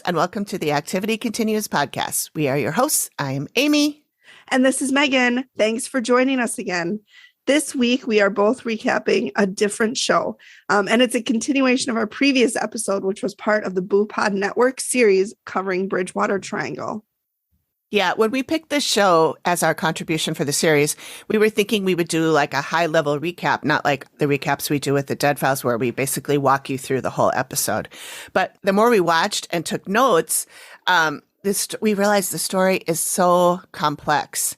and welcome to the Activity Continues podcast. We are your hosts. I'm Amy. And this is Megan. Thanks for joining us again. This week, we are both recapping a different show. And it's a continuation of our previous episode, which was part of the Boo Pod Network series covering Bridgewater Triangle. Yeah, when we picked this show as our contribution for the series, we were thinking we would do like a high-level recap, not like the recaps we do with the Dead Files, where we basically walk you through the whole episode. But the more we watched and took notes, we realized the story is so complex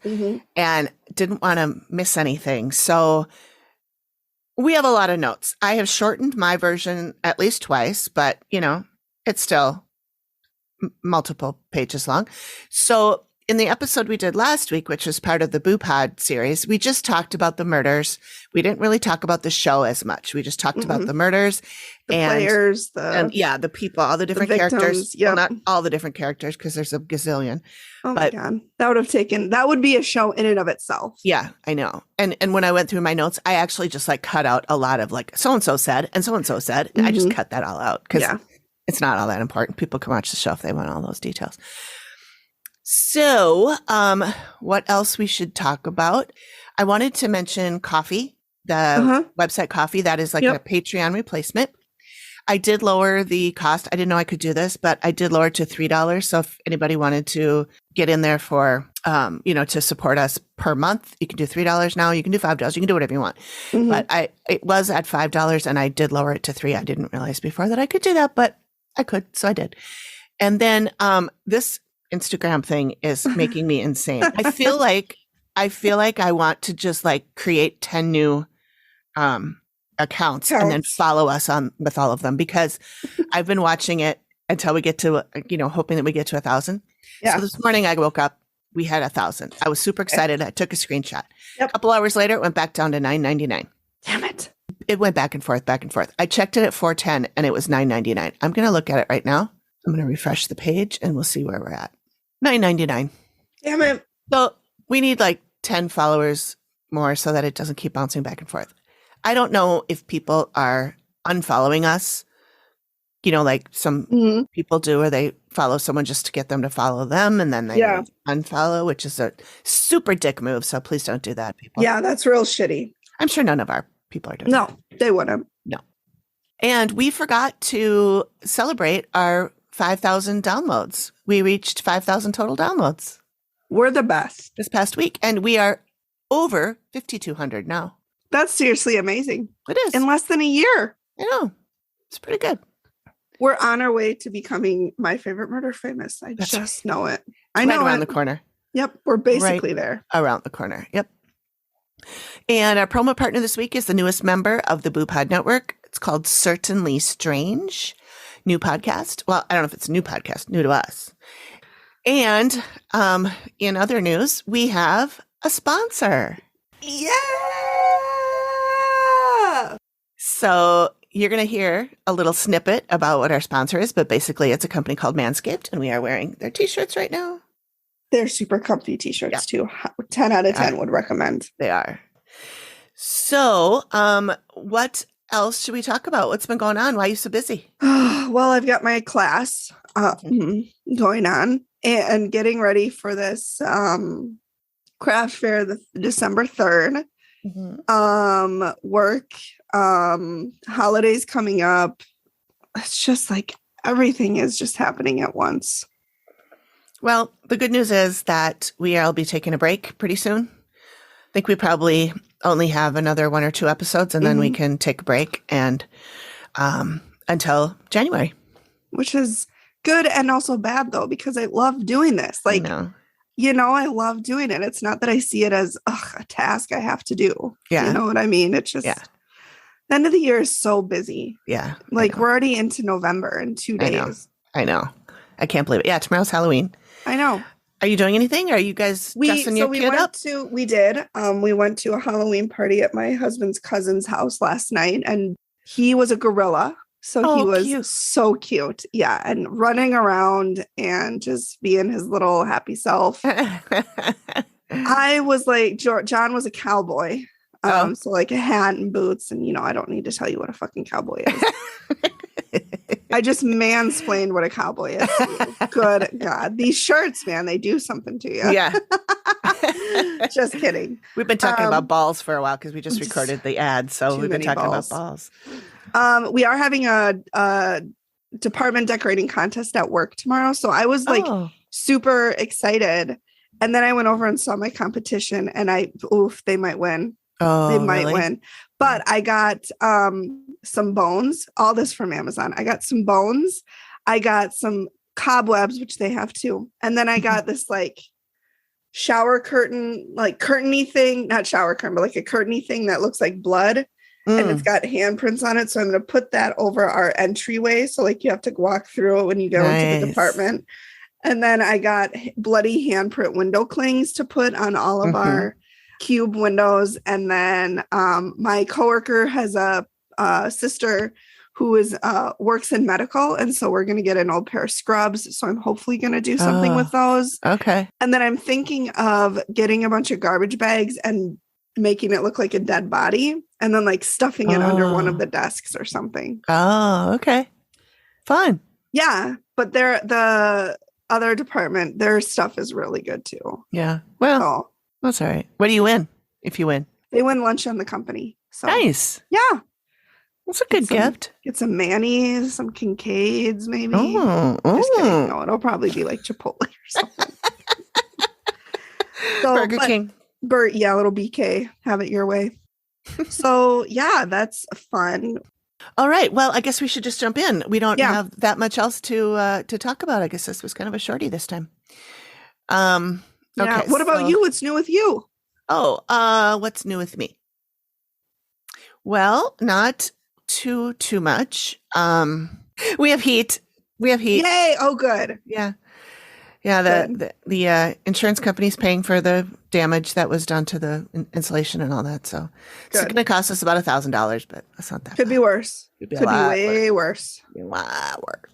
and didn't want to miss anything. So we have a lot of notes. I have shortened my version at least twice, but, it's still multiple pages long. So in the episode we did last week, which was part of the Boo Pod series, we just talked about the murders. We didn't really talk about the show as much. We just talked about the murders, the players, the people, all the different characters. Yep. Well, not all the different characters because there's a gazillion. Oh my God. That would be a show in and of itself. Yeah, I know. And when I went through my notes, I actually just cut out a lot of so-and-so said and so-and-so said. And I just cut that all out because it's not all that important. People can watch the show if they want all those details. So, what else we should talk about? I wanted to mention Coffee, the website Coffee. That is a Patreon replacement. I did lower the cost. I didn't know I could do this, but I did lower it to $3. So if anybody wanted to get in there for, to support us per month, you can do $3 now. You can do $5. You can do whatever you want. But it was at $5 and I did lower it to $3. I didn't realize before that I could do that, but I could. So I did. And then this Instagram thing is making me insane. I feel like I want to just create 10 new accounts and then follow us on with all of them because I've been watching it until we get to, hoping that we get to 1,000. Yeah. So this morning I woke up, we had 1,000. I was super excited. I took a screenshot. A couple hours later, it went back down to $9.99. Damn it. It went back and forth, back and forth. I checked it at 410 and it was $9.99. I'm going to look at it right now. I'm going to refresh the page and we'll see where we're at. $9.99. Damn it. So we need 10 followers more so that it doesn't keep bouncing back and forth. I don't know if people are unfollowing us, some people do, or they follow someone just to get them to follow them and then they unfollow, which is a super dick move. So please don't do that, people. Yeah, that's real shitty. I'm sure none of our people are doing that. No, they wouldn't. No. And we forgot to celebrate our 5,000 downloads. We reached 5,000 total downloads. We're the best. This past week. And we are over 5,200 now. That's seriously amazing. It is. In less than a year. I know. It's pretty good. We're on our way to becoming My Favorite Murder Famous. I just know it. I know around the corner. Yep. We're basically there. Around the corner. Yep. And our promo partner this week is the newest member of the Boo Pod Network. It's called Certainly Strange. New podcast. Well, I don't know if it's a new podcast, new to us. And in other news, we have a sponsor. Yeah. So you're going to hear a little snippet about what our sponsor is, but basically it's a company called Manscaped, and we are wearing their t-shirts right now. They're super comfy t-shirts too. 10 out of 10 would recommend. They are. So what else should we talk about? What's been going on? Why are you so busy? Well, I've got my class going on and getting ready for this craft fair, the December 3rd. Work, holidays coming up. It's just everything is just happening at once. Well, the good news is that we'll be taking a break pretty soon. I think we probably only have another 1 or 2 episodes and then we can take a break and until January. Which is good and also bad though, because I love doing this. I love doing it. It's not that I see it as a task I have to do. Yeah. You know what I mean? It's just the end of the year is so busy. Yeah. We're already into November in 2 days. I know. I can't believe it. Yeah. Tomorrow's Halloween. I know. Are you doing anything? Are you guys dressing your kid up? We did. We went to a Halloween party at my husband's cousin's house last night, and he was a gorilla. So he was cute. So cute. Yeah. And running around and just being his little happy self. I was John was a cowboy. So a hat and boots. And, I don't need to tell you what a fucking cowboy is. I just mansplained what a cowboy is to you. Good God. These shirts, man, they do something to you. Yeah. Just kidding. We've been talking about balls for a while because we just recorded the ad. So we've been talking about balls. We are having a department decorating contest at work tomorrow. So I was like super excited. And then I went over and saw my competition and they might win. Oh, they might really? win. But I got some bones, all this from Amazon. I got some bones. I got some cobwebs, which they have too. And then I got this like shower curtain, like curtain-y thing, not shower curtain, but like a curtain-y thing that looks like blood. And it's got handprints on it. So I'm going to put that over our entryway. So like you have to walk through it when you go into the department. And then I got bloody handprint window clings to put on all of our cube windows. And then my coworker has a sister who is works in medical. And so we're going to get an old pair of scrubs. So I'm hopefully going to do something with those. Okay. And then I'm thinking of getting a bunch of garbage bags and making it look like a dead body and then like stuffing it under one of the desks or something. Oh, okay. Fine. Yeah. But the other department, their stuff is really good too. Yeah. Well, that's all right. What do you win if you win? They win lunch on the company. So nice. Yeah. That's a good gift. Get some Manny's, some Kincaids, maybe. Just kidding. No, it'll probably be like Chipotle or something. Burger King. Yeah, little BK. Have it your way. So yeah, that's fun. All right. Well, I guess we should just jump in. We don't have that much else to talk about. I guess this was kind of a shorty this time. Okay. What about you? What's new with you? What's new with me? Well, not too much. We have heat. Yay! Oh, good. Yeah. Yeah, the insurance company's paying for the damage that was done to the insulation and all that. So it's going to cost us about $1,000, but that's not that Could bad. be worse. Could be way worse. Could be a lot worse.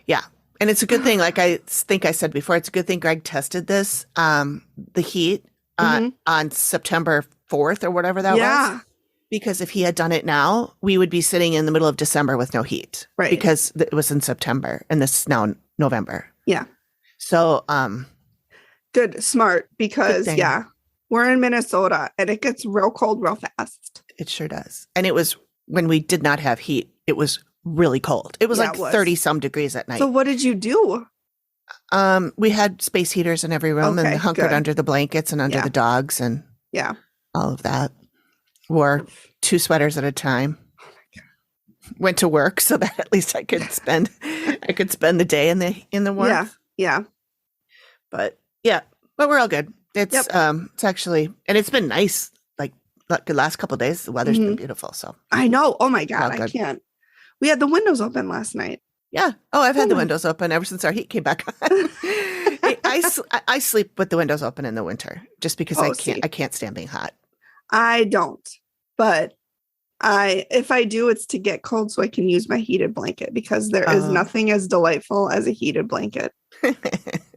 Yeah. And it's a good thing. Like I think I said before, it's a good thing Greg tested this, the heat on September 4th or whatever that was. Because if he had done it now, we would be sitting in the middle of December with no heat. Right. Because it was in September and this is now November. Yeah. So, good, smart, because we're in Minnesota and it gets real cold real fast. It sure does. And it was when we did not have heat, it was really cold. It was like 30 some degrees at night. So what did you do? We had space heaters in every room and hunkered under the blankets and under the dogs and all of that. Wore 2 sweaters at a time. Went to work so that at least I could spend the day in the warmth. Yeah. But we're all good. It's actually, and it's been nice. Like the last couple of days, the weather's been beautiful. So I know. Oh my God, I can't. We had the windows open last night. Yeah. Oh, I've had the windows open ever since our heat came back on. I sleep with the windows open in the winter just because I can't stand being hot. I don't, but if I do, it's to get cold so I can use my heated blanket because there is nothing as delightful as a heated blanket.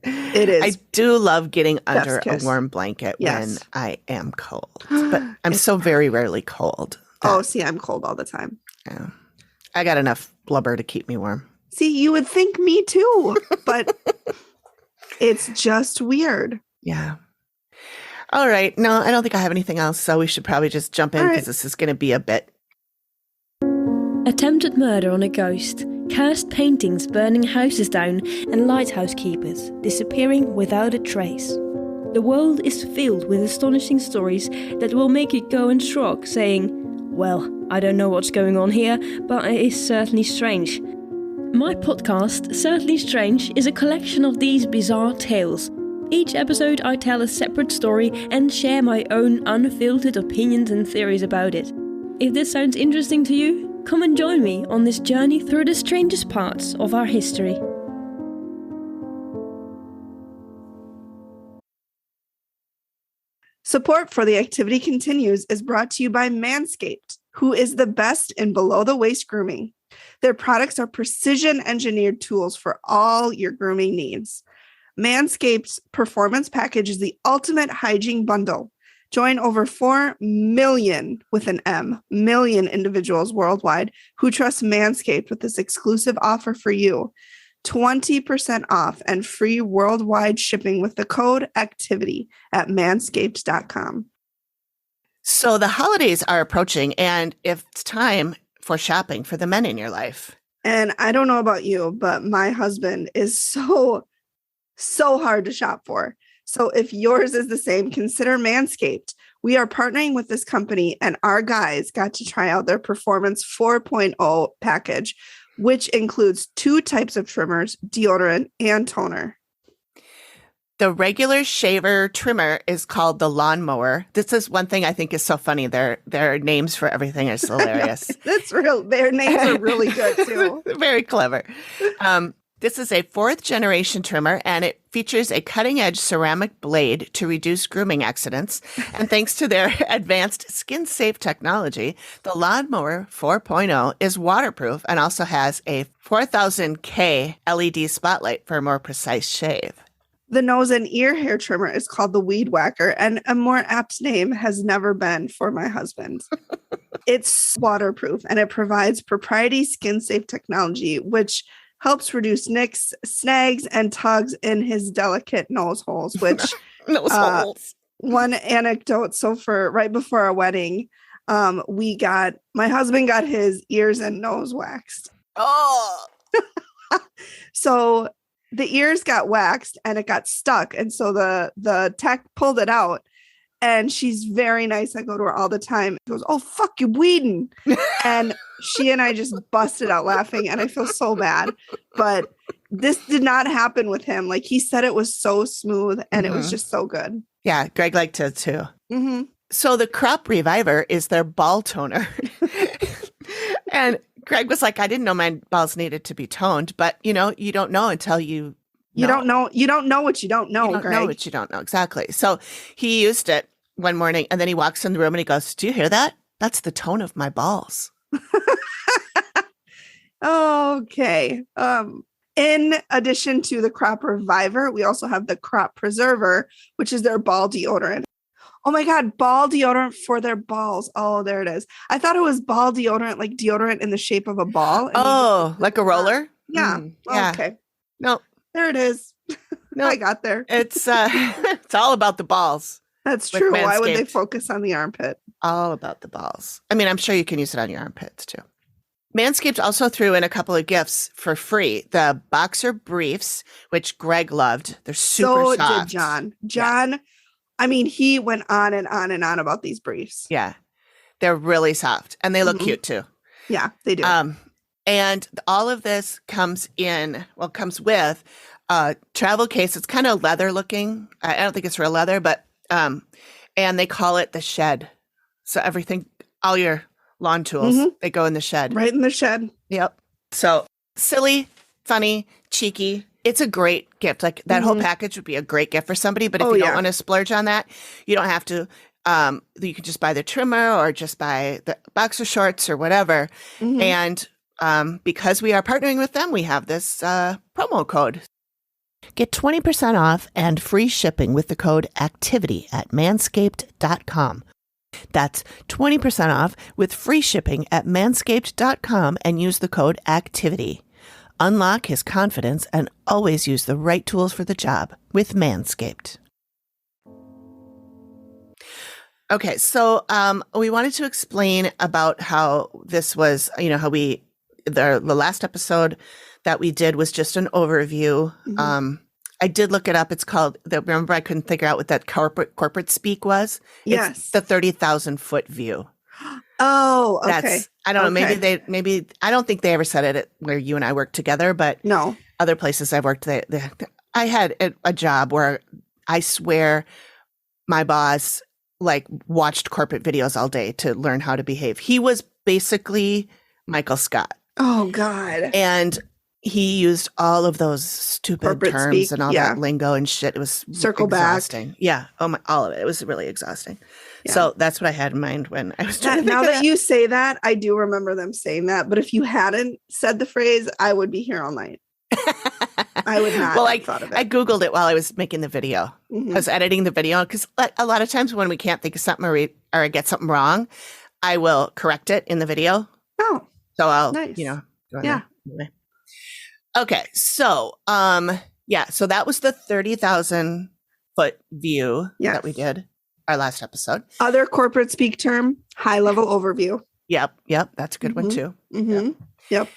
It is. I do love getting under a warm blanket when I am cold, but I'm so very rarely cold. I'm cold all the time. Yeah. I got enough blubber to keep me warm. See, you would think me too, but it's just weird. Yeah. All right. No, I don't think I have anything else, so we should probably just jump in because this is going to be a bit. Attempted murder on a ghost, cursed paintings burning houses down, and lighthouse keepers disappearing without a trace. The world is filled with astonishing stories that will make you go and shrug, saying, well, I don't know what's going on here, but it is certainly strange. My podcast, Certainly Strange, is a collection of these bizarre tales. Each episode I tell a separate story and share my own unfiltered opinions and theories about it. If this sounds interesting to you, come and join me on this journey through the strangest parts of our history. Support for The Activity Continues is brought to you by Manscaped, who is the best in below-the-waist grooming. Their products are precision-engineered tools for all your grooming needs. Manscaped's Performance Package is the ultimate hygiene bundle. Join over 4 million with an M, million individuals worldwide who trust Manscaped with this exclusive offer for you. 20% off and free worldwide shipping with the code activity at manscaped.com. So the holidays are approaching, and it's time for shopping for the men in your life. And I don't know about you, but my husband is so hard to shop for. So if yours is the same, consider Manscaped. We are partnering with this company, and our guys got to try out their Performance 4.0 package, which includes 2 types of trimmers, deodorant and toner. The regular shaver trimmer is called the lawnmower. This is one thing I think is so funny. Their names for everything is hilarious. That's real. Their names are really good too. Very clever. This is a 4th generation trimmer, and it features a cutting-edge ceramic blade to reduce grooming accidents. And thanks to their advanced skin-safe technology, the Lawnmower 4.0 is waterproof and also has a 4000K LED spotlight for a more precise shave. The nose and ear hair trimmer is called the Weed Whacker, and a more apt name has never been for my husband. It's waterproof, and it provides proprietary skin-safe technology, which helps reduce nicks, snags, and tugs in his delicate nose holes, which one anecdote. So right before our wedding, my husband got his ears and nose waxed. Oh, so the ears got waxed and it got stuck. And so the tech pulled it out, and she's very nice. I go to her all the time. She goes, "Oh, fuck, you bleeding." And she and I just busted out laughing, and I feel so bad. But this did not happen with him. Like, he said it was so smooth, and it was just so good. Yeah, Greg liked it too. Mm-hmm. So the Crop Reviver is their ball toner. And Greg was like, "I didn't know my balls needed to be toned," but you don't know until you don't know. You don't know what you don't know, You don't Greg. know what you don't know. Exactly. So he used it one morning, and then he walks in the room and he goes, "Do you hear that? That's the tone of my balls." Okay. In addition to the Crop Reviver, we also have the Crop Preserver, which is their ball deodorant. Oh my God, ball deodorant for their balls. Oh, there it is. I thought it was ball deodorant, like deodorant in the shape of a ball. Oh, like a roller? Yeah. Yeah. Okay. No. There it is. No. I got there. It's it's all about the balls. That's true. Why would they Manscaped. focus on the armpit? All about the balls. I mean, I'm sure you can use it on your armpits too. Manscaped also threw in a couple of gifts for free. The boxer briefs, which Greg loved. They're super soft. So did John. John, I mean, he went on and on and on about these briefs. Yeah. They're really soft, and they look cute too. Yeah, they do. And all of this comes with a travel case. It's kind of leather looking. I don't think it's real leather, but and they call it the shed. So everything, all your lawn tools, they go in the shed. Right in the shed. Yep. So silly, funny, cheeky. It's a great gift. Like that whole package would be a great gift for somebody. But if you don't want to splurge on that, you don't have to. You can just buy the trimmer or just buy the boxer shorts or whatever. And because we are partnering with them, we have this promo code. Get 20% off and free shipping with the code ACTIVITY at manscaped.com. That's 20% off with free shipping at manscaped.com and use the code ACTIVITY. Unlock his confidence and always use the right tools for the job with Manscaped. Okay, so we wanted to explain about how this was, how the last episode that we did was just an overview. I did look it up. It's called, remember I couldn't figure out what that corporate speak was? Yes. It's the 30,000 foot view. Oh, okay. I don't know. Maybe I don't think they ever said it where you and I worked together, but no, other places I've worked, I had a job where I swear my boss watched corporate videos all day to learn how to behave. He was basically Michael Scott. Oh God. And he used all of those stupid corporate terms speak, and all that lingo and shit. It was circle exhausting. back. Yeah. Oh my, all of it. It was really exhausting. Yeah. So that's what I had in mind when I was trying to now that you say that, I do remember them saying that. But if you hadn't said the phrase, I would be here all night. I would not Well, have thought of it. I Googled it while I was making the video. Mhm. I was editing the video because a lot of times when we can't think of something or I get something wrong, I will correct it in the video. Oh, So I'll, nice. go in Yeah. there. Anyway. Okay. So, so that was the 30,000 foot view Yes. that we did our last episode. Other corporate speak term, high level overview. Yep. That's a good one too. Mm-hmm. Yep.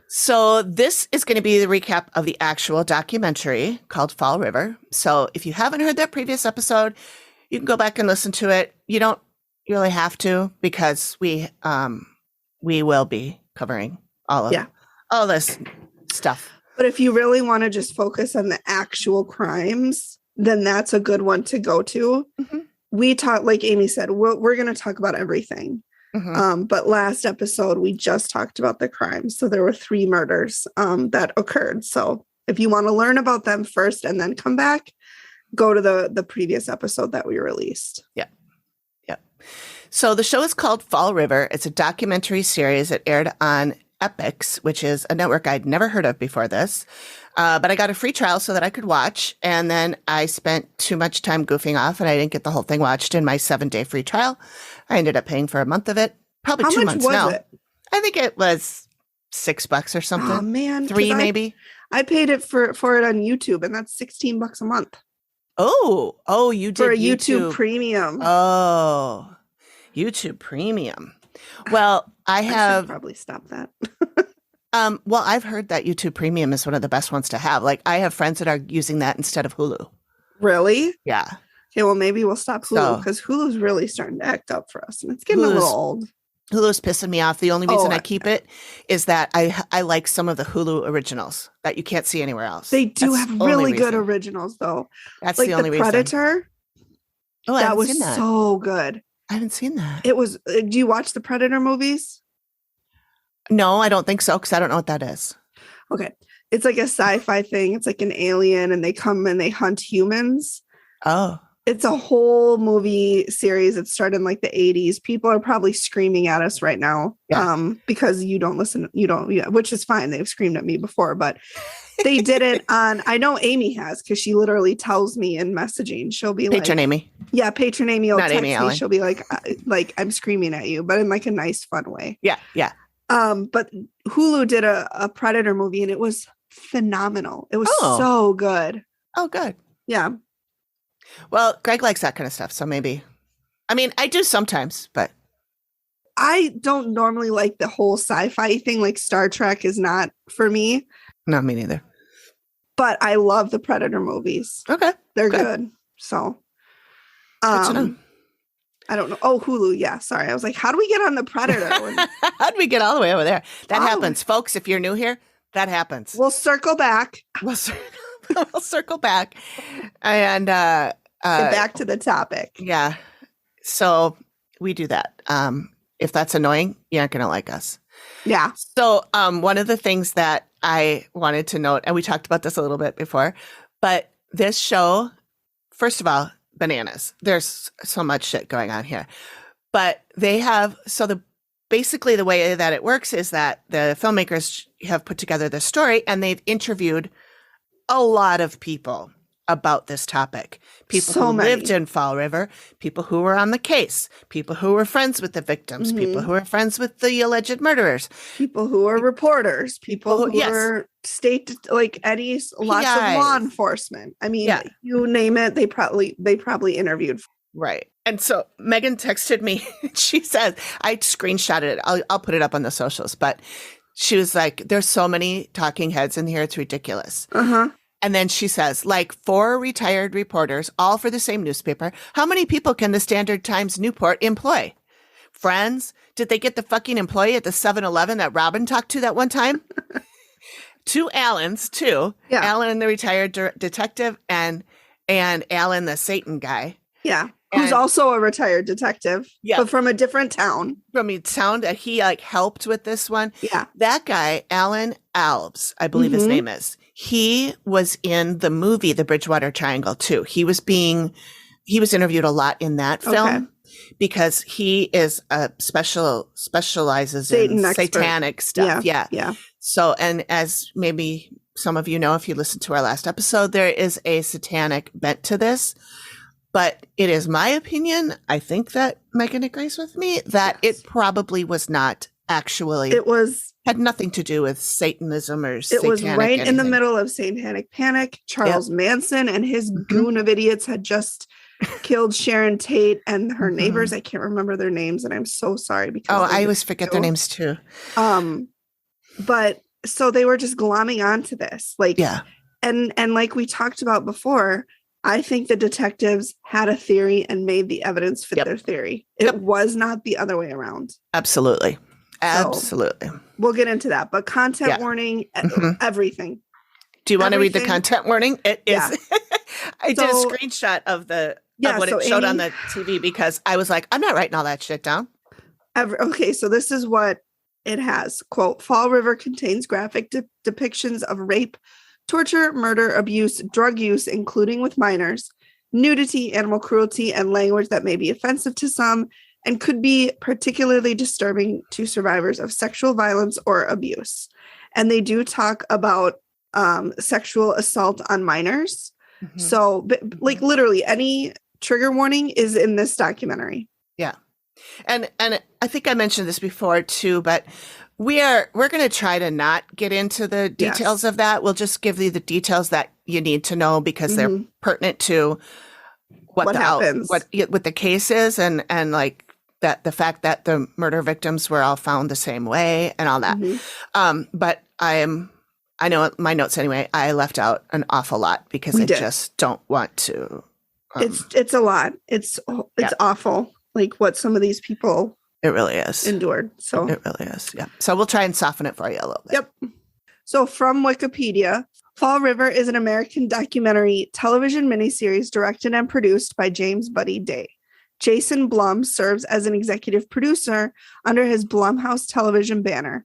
So this is going to be the recap of the actual documentary called Fall River. So if you haven't heard that previous episode, you can go back and listen to it. You don't really have to because we will be covering all this stuff. But if you really want to just focus on the actual crimes, then that's a good one to go to. Mm-hmm. We talked, like Amy said, we're going to talk about everything. Mm-hmm. But last episode, we just talked about the crimes. So there were 3 murders that occurred. So if you want to learn about them first and then come back, go to the previous episode that we released. Yeah. So the show is called Fall River. It's a documentary series. It aired on Epix, which is a network I'd never heard of before this. But I got a free trial so that I could watch. And then I spent too much time goofing off and I didn't get the whole thing watched in my 7-day free trial. I ended up paying for a month of it. Probably How 2 much months was now. it? I think it was $6 or something. Oh man, 3 maybe. I paid it for it on YouTube, and that's $16 a month Oh, you did for a YouTube Premium. Oh, YouTube Premium. Well, I should probably stop that. Well, I've heard that YouTube Premium is one of the best ones to have. Like, I have friends that are using that instead of Hulu. Really? Yeah. Okay, well, maybe we'll stop Hulu because Hulu's really starting to act up for us, and it's getting a little old. Hulu's pissing me off. The only reason I keep it is that I like some of the Hulu originals that you can't see anywhere else. They do have really good originals, though. That's like the only reason. Predator. Oh, that was so good. I haven't seen that. It was. Do you watch the Predator movies? No, I don't think so because I don't know what that is. Okay, it's like a sci-fi thing. It's like an alien, and they come and they hunt humans. Oh. It's a whole movie series. It started in like the 80s. People are probably screaming at us right now because you don't listen. Which is fine. They've screamed at me before, but they did it on, I know Amy has because she literally tells me in messaging. She'll be Patron Amy. Yeah, Patron Amy will text Amy me. Allen. She'll be like I'm screaming at you, but in like a nice, fun way. Yeah. But Hulu did a Predator movie and it was phenomenal. It was so good. Oh, good. Yeah. Well, Greg likes that kind of stuff, so maybe. I mean, I do sometimes, but I don't normally like the whole sci-fi thing. Like Star Trek is not for me. No, me neither. But I love the Predator movies. Okay. They're good. So, I don't know. Oh, Hulu. Yeah. Sorry. I was like, how do we get on the Predator? How did we get all the way over there? That happens. Folks, if you're new here, that happens. We'll circle back. We'll circle back and get back to the topic. Yeah. So we do that. If that's annoying, you aren't going to like us. Yeah. So one of the things that I wanted to note, and we talked about this a little bit before, but this show, first of all, bananas. There's so much shit going on here. But they have, basically the way that it works is that the filmmakers have put together this story and they've interviewed a lot of people about this topic. People who lived in Fall River, people who were on the case, people who were friends with the victims, people who were friends with the alleged murderers, people who are reporters, people who were lots of law enforcement. I mean, you name it, they probably interviewed. Right. And so Megan texted me. She says, I screenshotted it. I'll put it up on the socials, but she was like, there's so many talking heads in here. It's ridiculous. Uh-huh. And then she says, 4 retired reporters, all for the same newspaper. How many people can the Standard Times Newport employ? Friends? Did they get the fucking employee at the 7-Eleven that Robin talked to that one time? 2 Allens, too. Yeah. Allen, the retired detective, and Allen, the Satan guy. Yeah. Who's also a retired detective, but from a different town. From a town that he helped with this one. Yeah. That guy, Alan Alves, I believe his name is. He was in the movie The Bridgewater Triangle too. He was interviewed a lot in that film because he is specializes Satan in expert. satanic stuff. Yeah. Yeah. So, and as maybe some of you know if you listened to our last episode, there is a satanic bent to this. But it is my opinion, I think that Megan agrees with me, that it probably was not actually. It had nothing to do with Satanism or Satanic. It was right in the middle of Satanic Panic. Charles Manson and his goon of idiots had just killed Sharon Tate and her neighbors. I can't remember their names, and I'm so sorry. Because I always forget their names too. But so they were just glomming onto this. And like we talked about before, I think the detectives had a theory and made the evidence fit their theory. It was not the other way around. Absolutely. So we'll get into that. But content warning, everything. Do you want to read the content warning? It is. I did a screenshot of what it showed on the TV because I was like, I'm not writing all that shit down. Okay, so this is what it has. Quote, Fall River contains graphic depictions of rape, torture, murder, abuse, drug use, including with minors, nudity, animal cruelty, and language that may be offensive to some and could be particularly disturbing to survivors of sexual violence or abuse. And they do talk about sexual assault on minors. So like literally any trigger warning is in this documentary. Yeah. And I think I mentioned this before too, but we're going to try to not get into the details of that. We'll just give you the details that you need to know because they're pertinent to what happens, what the case is, and like that the fact that the murder victims were all found the same way and all that. But I know my notes anyway. I left out an awful lot because I just don't want to. It's a lot. It's awful. Like what some of these people. It really is. Endured. So it really is. Yeah. So we'll try and soften it for you a little bit. Yep. So from Wikipedia, Fall River is an American documentary television miniseries directed and produced by James Buddy Day. Jason Blum serves as an executive producer under his Blumhouse television banner.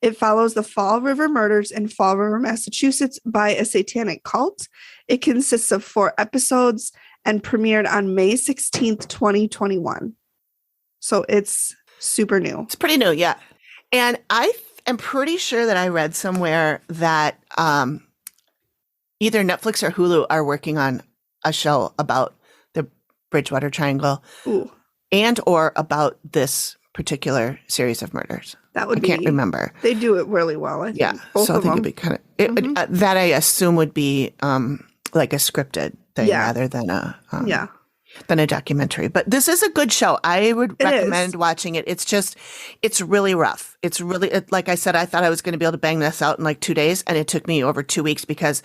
It follows the Fall River murders in Fall River, Massachusetts by a satanic cult. It consists of 4 episodes and premiered on May 16th, 2021. So it's super new. It's pretty new, yeah. And I am pretty sure that I read somewhere that either Netflix or Hulu are working on a show about the Bridgewater Triangle and or about this particular series of murders. That would I can't remember. They do it really well, I think. Yeah, so I think it'd be kind of that I assume would be like a scripted thing rather than a documentary. But this is a good show. I would recommend watching it. It's really rough. It's really like I said, I thought I was going to be able to bang this out in like 2 days, and it took me over 2 weeks because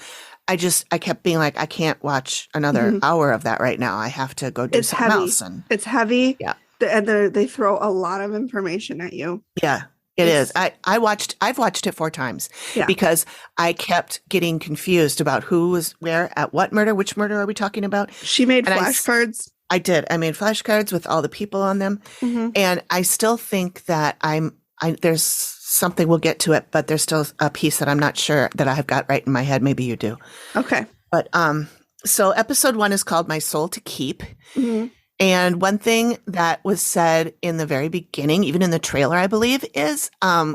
I kept being like, I can't watch another hour of that right now. I have to go do something else. And it's heavy. Yeah. And they throw a lot of information at you. Yeah, it is. I've watched it 4 times because I kept getting confused about who was where at what murder. Which murder are we talking about? She made flashcards. I did. I made flashcards with all the people on them. And I still think that there's something, we'll get to it, but there's still a piece that I'm not sure that I have got right in my head. Maybe you do. Okay. But so episode 1 is called My Soul to Keep. And one thing that was said in the very beginning, even in the trailer, I believe, is a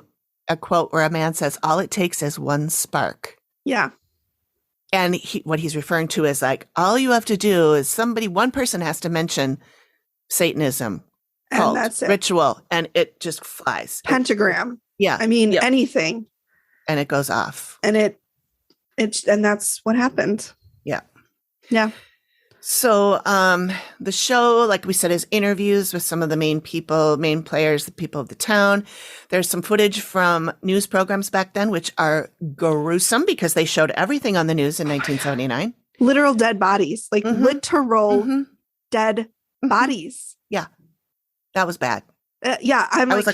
quote where a man says, all it takes is one spark. Yeah. And what he's referring to is like, all you have to do is one person has to mention Satanism, cult, and that's it. Ritual, and it just flies. Pentagram. I mean, anything. And it goes off. And and that's what happened. Yeah. Yeah. So the show, like we said, is interviews with some of the main players, the people of the town. There's some footage from news programs back then, which are gruesome because they showed everything on the news in 1979. Literal dead bodies, like literal dead bodies. Yeah, that was bad. I was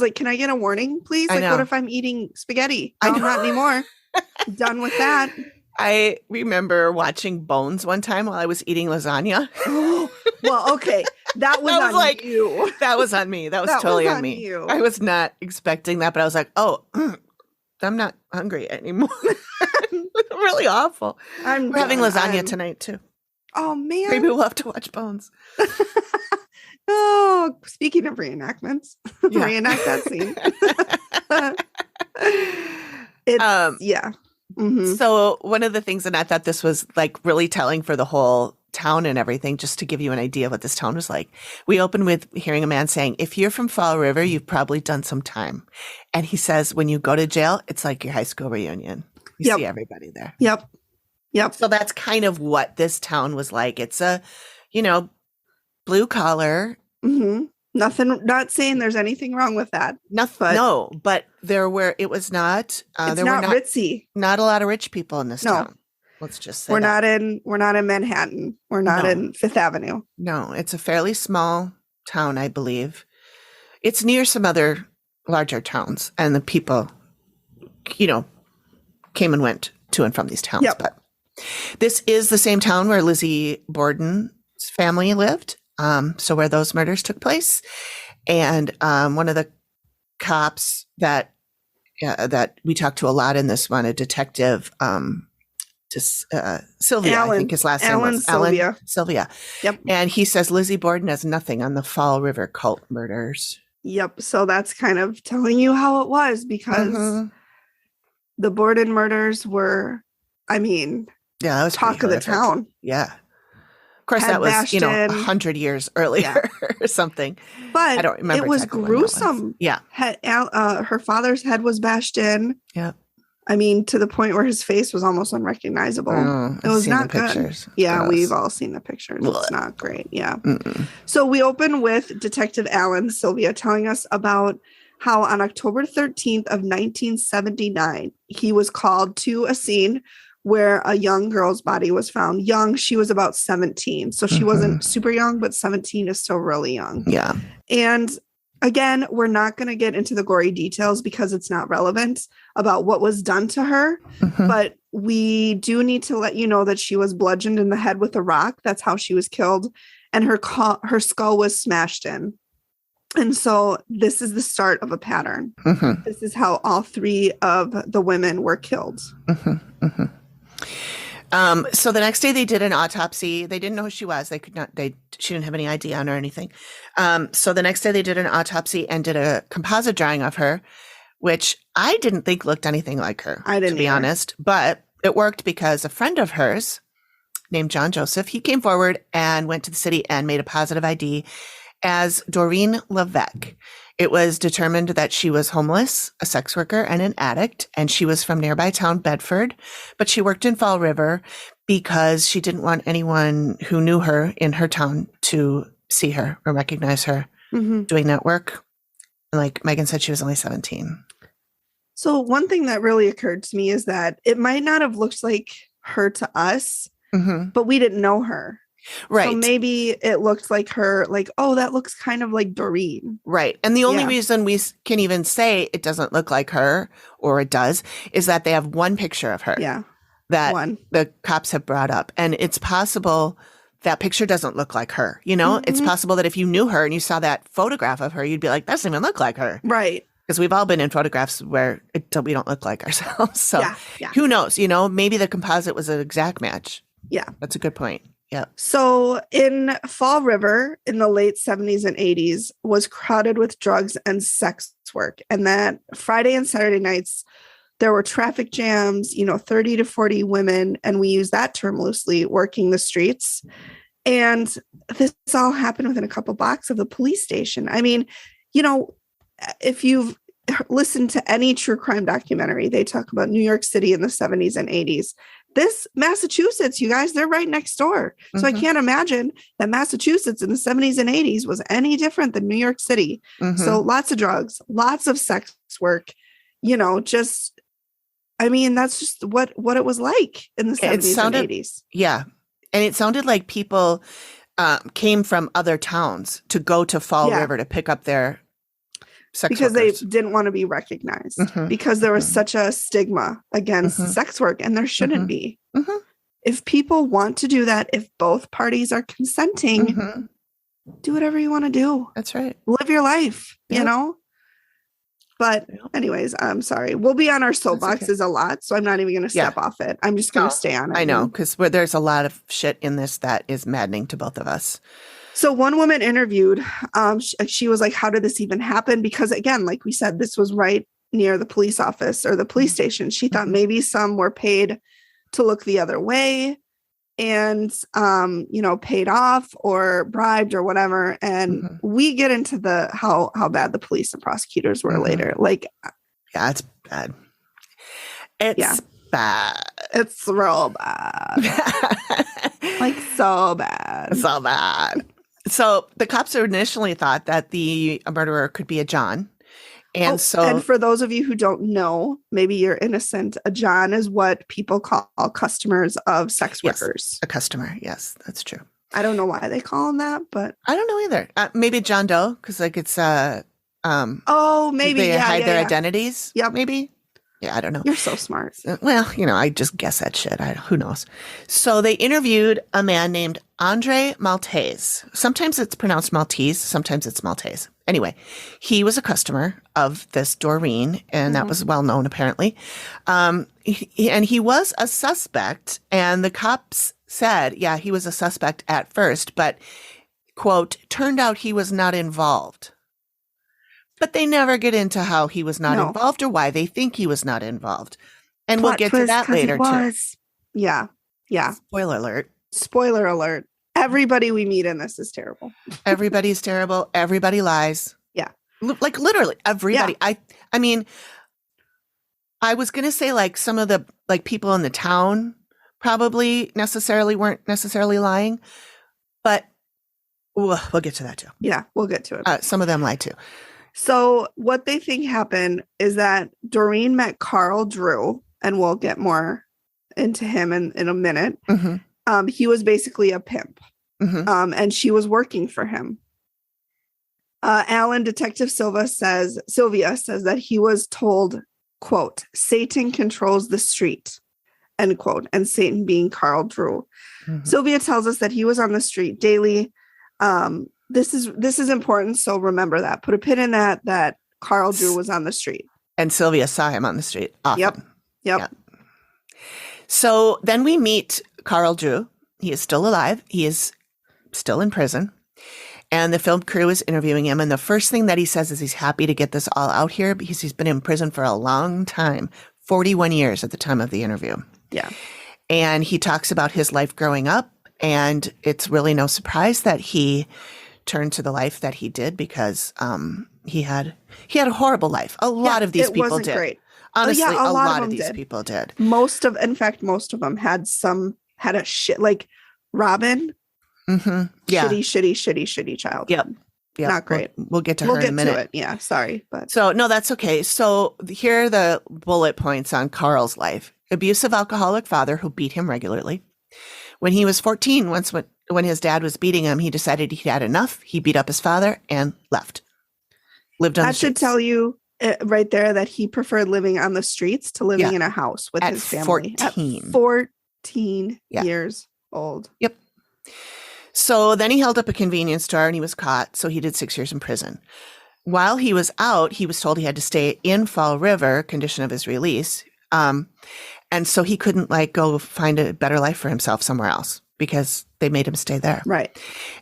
like, can I get a warning, please? Like, what if I'm eating spaghetti? No, not anymore. Done with that. I remember watching Bones one time while I was eating lasagna. Well, okay. That was on like, you. That was on me. That was totally on me. You. I was not expecting that, but I was like, I'm not hungry anymore. Really awful. We're having lasagna tonight, too. Oh, man. Maybe we'll have to watch Bones. Oh, speaking of reenactments, reenact that scene. Mhm. So one of the things, and I thought this was like really telling for the whole town and everything, just to give you an idea of what this town was like. We opened with hearing a man saying, if you're from Fall River, you've probably done some time. And he says, when you go to jail, it's like your high school reunion. You see everybody there. Yep. So that's kind of what this town was like. It's a, blue collar. Mm-hmm. Nothing, not saying there's anything wrong with that. But it was not, it's not ritzy. Not a lot of rich people in this town. Let's just say we're not in Manhattan. We're not in Fifth Avenue. No, it's a fairly small town, I believe. It's near some other larger towns, and the people, came and went to and from these towns. Yep. But this is the same town where Lizzie Borden's family lived. So where those murders took place. And one of the cops that we talked to a lot in this one, a detective, Sylvia, I think his last name was Sylvia. Yep. And he says Lizzie Borden has nothing on the Fall River Cult murders. Yep. So that's kind of telling you how it was, because the Borden murders were, that was talk of the town. Yeah. Of course, that was, 100 years earlier or something. But I don't remember. It was gruesome. Yeah. Her father's head was bashed in. Yeah. To the point where his face was almost unrecognizable. It was not good. Yeah, we've all seen the pictures. It's not great. Yeah. Mm-mm. So we open with Detective Alan Sylvia telling us about how on October 13th of 1979, he was called to a scene where a young girl's body was found. Young, she was about 17. So she wasn't super young, but 17 is still really young. Yeah. And again, we're not going to get into the gory details because it's not relevant about what was done to her. But we do need to let you know that she was bludgeoned in the head with a rock. That's how she was killed. And her skull was smashed in. And so this is the start of a pattern. This is how all three of the women were killed. So the next day they did an autopsy. They didn't know who she was. She didn't have any ID on her or anything. So the next day they did an autopsy and did a composite drawing of her, which I didn't think looked anything like her, to be honest. But it worked because a friend of hers named John Joseph, he came forward and went to the city and made a positive ID as Doreen Levesque. It was determined that she was homeless, a sex worker, and an addict, and she was from nearby town Bedford, but she worked in Fall River because she didn't want anyone who knew her in her town to see her or recognize her doing that work. Like Megan said, she was only 17. So one thing that really occurred to me is that it might not have looked like her to us, but we didn't know her. Right. So maybe it looked like her, like, oh, that looks kind of like Doreen. Right. And the only reason we can even say it doesn't look like her, or it does, is that they have one picture of her. Yeah. That the cops have brought up. And it's possible that picture doesn't look like her. It's possible that if you knew her and you saw that photograph of her, you'd be like, that doesn't even look like her. Right. Because we've all been in photographs where we don't look like ourselves. So who knows? Maybe the composite was an exact match. Yeah. That's a good point. Yeah. So in Fall River in the late 70s and 80s was crowded with drugs and sex work. And that Friday and Saturday nights, there were traffic jams, 30 to 40 women, and we use that term loosely, working the streets. And this all happened within a couple blocks of the police station. If you've listened to any true crime documentary, they talk about New York City in the 70s and 80s. This Massachusetts, you guys, they're right next door. So I can't imagine that Massachusetts in the 70s and 80s was any different than New York City. So lots of drugs, lots of sex work, that's just what it was like in the 70s and 80s. Yeah. And it sounded like people came from other towns to go to Fall River to pick up their sex because workers. They didn't want to be recognized because there was such a stigma against sex work, and there shouldn't be. If people want to do that, if both parties are consenting, do whatever you want to do. That's right. Live your life, But anyways, I'm sorry. We'll be on our soapboxes a lot, so I'm not even going to step off it. I'm just going to stay on it. I know, because there's a lot of shit in this that is maddening to both of us. So one woman interviewed, she was like, how did this even happen? Because again, like we said, this was right near the police office or the police station. She thought maybe some were paid to look the other way and, paid off or bribed or whatever. And we get into how bad the police and prosecutors were later. Like, yeah, it's bad. It's bad. It's real bad. Like so bad. So bad. So the cops initially thought that the murderer could be a John. And and for those of you who don't know, maybe you're innocent. A John is what people call customers of sex workers. A customer. Yes, that's true. I don't know why they call them that, but I don't know either. Maybe John Doe, because like it's maybe they hide their identities. Yep. Maybe. Yeah, I don't know. You're so smart. Well, I just guess that shit. Who knows? So they interviewed a man named Andre Maltese. Sometimes it's pronounced Maltese. Sometimes it's Maltese. Anyway, he was a customer of this Doreen, and that was well known apparently. And he was a suspect, and the cops said, yeah, he was a suspect at first, but, quote, turned out he was not involved. But they never get into how he was not involved or why they think he was not involved. And we'll get to that later, too. Yeah. Yeah. Spoiler alert. Spoiler alert. Everybody we meet in this is terrible. Everybody's terrible. Everybody lies. Yeah. Like literally everybody. Yeah. I mean, I was going to say like some of the like people in the town probably weren't necessarily lying, but we'll get to that too. Yeah, we'll get to it. Some of them lied too. So what they think happened is that Doreen met Carl Drew, and we'll get more into him in a minute. He was basically a pimp, and she was working for him. Detective Sylvia says that he was told, quote, Satan controls the street, end quote, and Satan being Carl Drew. Sylvia tells us that he was on the street daily. This is important, so remember that. Put a pin in that Carl Drew was on the street. And Sylvia saw him on the street often. Yep. So then we meet Carl Drew. He is still alive. He is still in prison. And the film crew is interviewing him. And the first thing that he says is he's happy to get this all out here because he's been in prison for a long time, 41 years at the time of the interview. Yeah. And he talks about his life growing up. And it's really no surprise that he turned to the life that he did because he had a horrible life. A lot of these people did. It wasn't great. Honestly, a lot of these people did. Most of them had a shit, like Robin. Yeah. Shitty childhood. Yep. Not great. We'll get to her in a minute. To it. Yeah. Sorry. But so no, that's okay. So here are the bullet points on Carl's life. Abusive alcoholic father who beat him regularly. When he was 14, when his dad was beating him, he decided he'd had enough. He beat up his father and left. Lived on the streets. That should tell you right there that he preferred living on the streets to living in a house with his family. 14. At 14 years old. Yep. So then he held up a convenience store and he was caught. So he did 6 years in prison. While he was out, he was told he had to stay in Fall River, condition of his release. And so he couldn't go find a better life for himself somewhere else because they made him stay there. Right.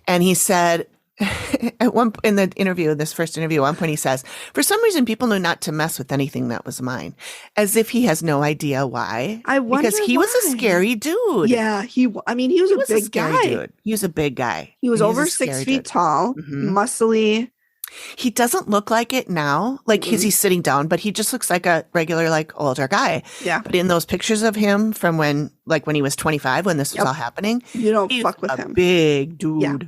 And he said in the interview, this first interview, at one point he says, for some reason, people knew not to mess with anything that was mine, as if he has no idea why. I wonder because he was a scary dude. Yeah. He was a big guy. Dude. He was a big guy. He was over 6 feet tall, muscly. He doesn't look like it now, he's sitting down, but he just looks like a regular, older guy. Yeah. But in those pictures of him from when he was 25, when this was all happening, you don't fuck with him. Big dude. Yeah.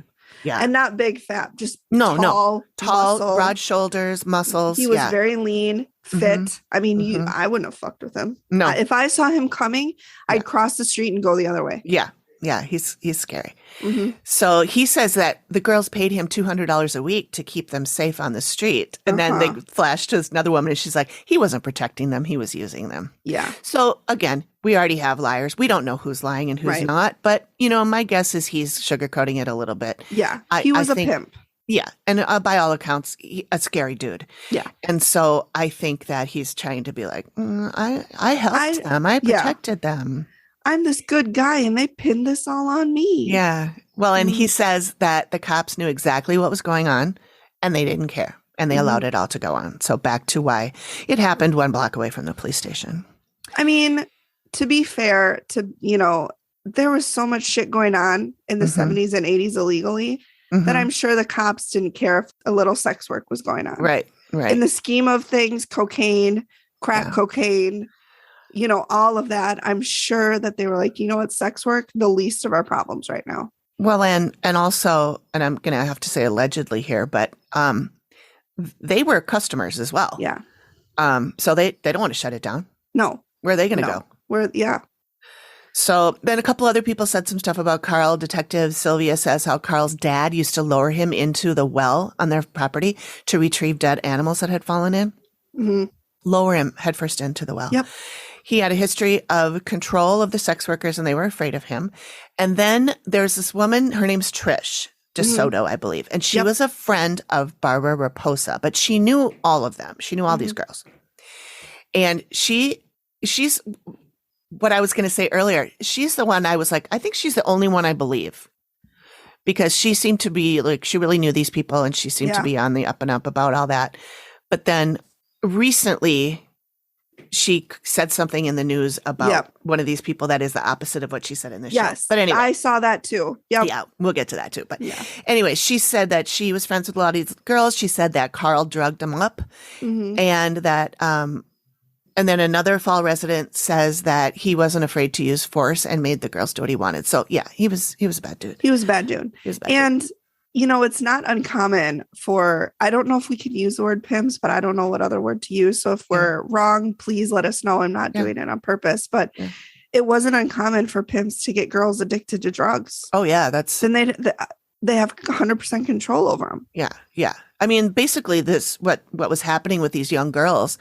Yeah. And not big fat, just tall, broad shoulders, muscles. He was very lean, fit. I mean, I wouldn't have fucked with him. No. If I saw him coming, I'd cross the street and go the other way. Yeah. Yeah, he's scary. So he says that the girls paid him $200 a week to keep them safe on the street. And then they flashed to another woman and she's like, he wasn't protecting them. He was using them. Yeah. So again, we already have liars. We don't know who's lying and who's not. But, my guess is he's sugarcoating it a little bit. Yeah. He was a pimp. Yeah. And by all accounts, a scary dude. Yeah. And so I think that he's trying to be like, I helped them. I protected them. I'm this good guy and they pinned this all on me. Yeah. Well, and he says that the cops knew exactly what was going on and they didn't care. And they allowed it all to go on. So back to why it happened 1 block away from the police station. I mean, to be fair, there was so much shit going on in the 70s and 80s illegally that I'm sure the cops didn't care if a little sex work was going on. Right. In the scheme of things, cocaine, crack cocaine, all of that. I'm sure that they were like, you know what, sex work, the least of our problems right now. Well, and also, and I'm going to have to say allegedly here, but they were customers as well. Yeah. So they don't want to shut it down. No. Where are they going to go? So then a couple other people said some stuff about Carl. Detective Sylvia says how Carl's dad used to lower him into the well on their property to retrieve dead animals that had fallen in. Mm-hmm. Lower him headfirst into the well. Yep. He had a history of control of the sex workers and they were afraid of him. And then there's this woman, her name's Trish DeSoto, I believe. And she was a friend of Barbara Raposa, but she knew all of them. She knew all these girls. And she's what I was going to say earlier. She's the one I was like, I think she's the only one I believe. Because she seemed to be like, she really knew these people and she seemed to be on the up and up about all that. But then recently she said something in the news about one of these people that is the opposite of what she said in the show. But anyway. I saw that too. Yep. Yeah, we'll get to that too. But anyway, she said that she was friends with a lot of these girls. She said that Carl drugged them up and that, and then another fall resident says that he wasn't afraid to use force and made the girls do what he wanted. So yeah, he was a bad dude. He was a bad dude. And it's not uncommon for, I don't know if we can use the word pimps, but I don't know what other word to use. So if we're wrong, please let us know. I'm not doing it on purpose, but it wasn't uncommon for pimps to get girls addicted to drugs. Oh yeah. Then they have 100% control over them. Yeah. Yeah. I mean, basically what was happening with these young girls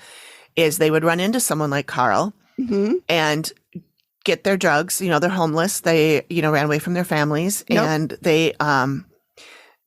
is they would run into someone like Carl and get their drugs. They're homeless. They, ran away from their families and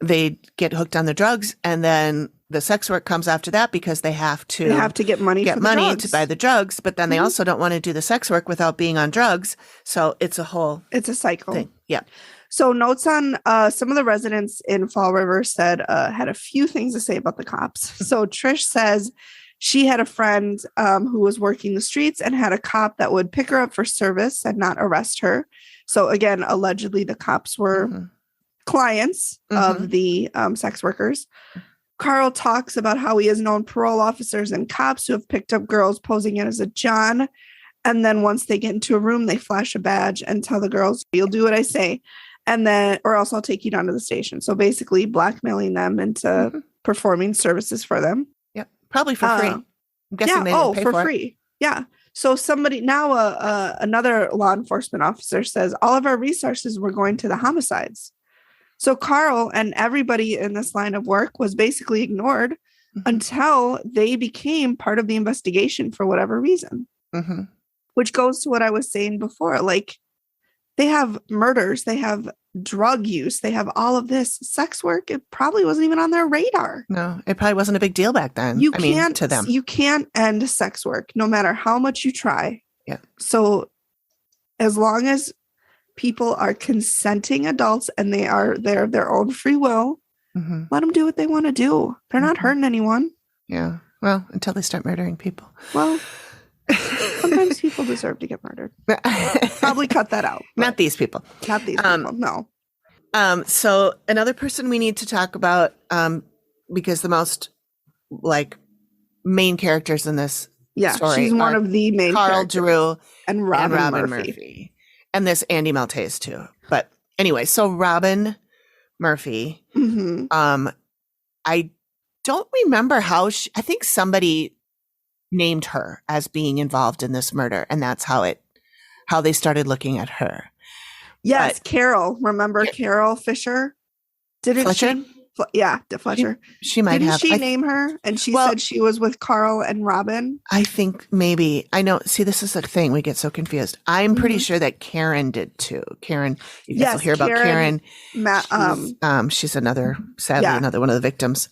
they get hooked on the drugs, and then the sex work comes after that because they have to get money to buy the drugs, but then they also don't want to do the sex work without being on drugs. So it's a cycle thing. Yeah. So notes on some of the residents in Fall River said had a few things to say about the cops. So Trish says she had a friend who was working the streets and had a cop that would pick her up for service and not arrest her. So again, allegedly the cops were clients of the sex workers. Carl talks about how he has known parole officers and cops who have picked up girls posing as a John. And then once they get into a room, they flash a badge and tell the girls, you'll do what I say. And then, or else I'll take you down to the station. So basically blackmailing them into performing services for them. Yep. Probably for free. I'm guessing they didn't pay for free. Yeah. So somebody now, another law enforcement officer says all of our resources were going to the homicides. So Carl and everybody in this line of work was basically ignored until they became part of the investigation for whatever reason, which goes to what I was saying before. Like they have murders, they have drug use, they have all of this sex work. It probably wasn't even on their radar. No, it probably wasn't a big deal back then. To them. You can't end sex work no matter how much you try. Yeah. So as long as people are consenting adults and they're their own free will, let them do what they want to do. They're not hurting anyone. Yeah. Well, until they start murdering people. Well, sometimes people deserve to get murdered. Probably cut that out. Not these people. Not these people. No. So another person we need to talk about, because the most main characters in this story, she's one of the main Carl characters. Drew and Robin Murphy. And this Andy Maltese too. But anyway, so Robin Murphy, I don't remember how I think somebody named her as being involved in this murder. And that's how they started looking at her. Yes. But Carol, remember Carol Fisher? Fletcher? Fletcher. She might have. Didn't she name her? And she said she was with Carl and Robin. I think maybe. I know. See, this is a thing. We get so confused. I'm pretty sure that Karen did too. Karen, you guys will hear about Karen. She's another one of the victims.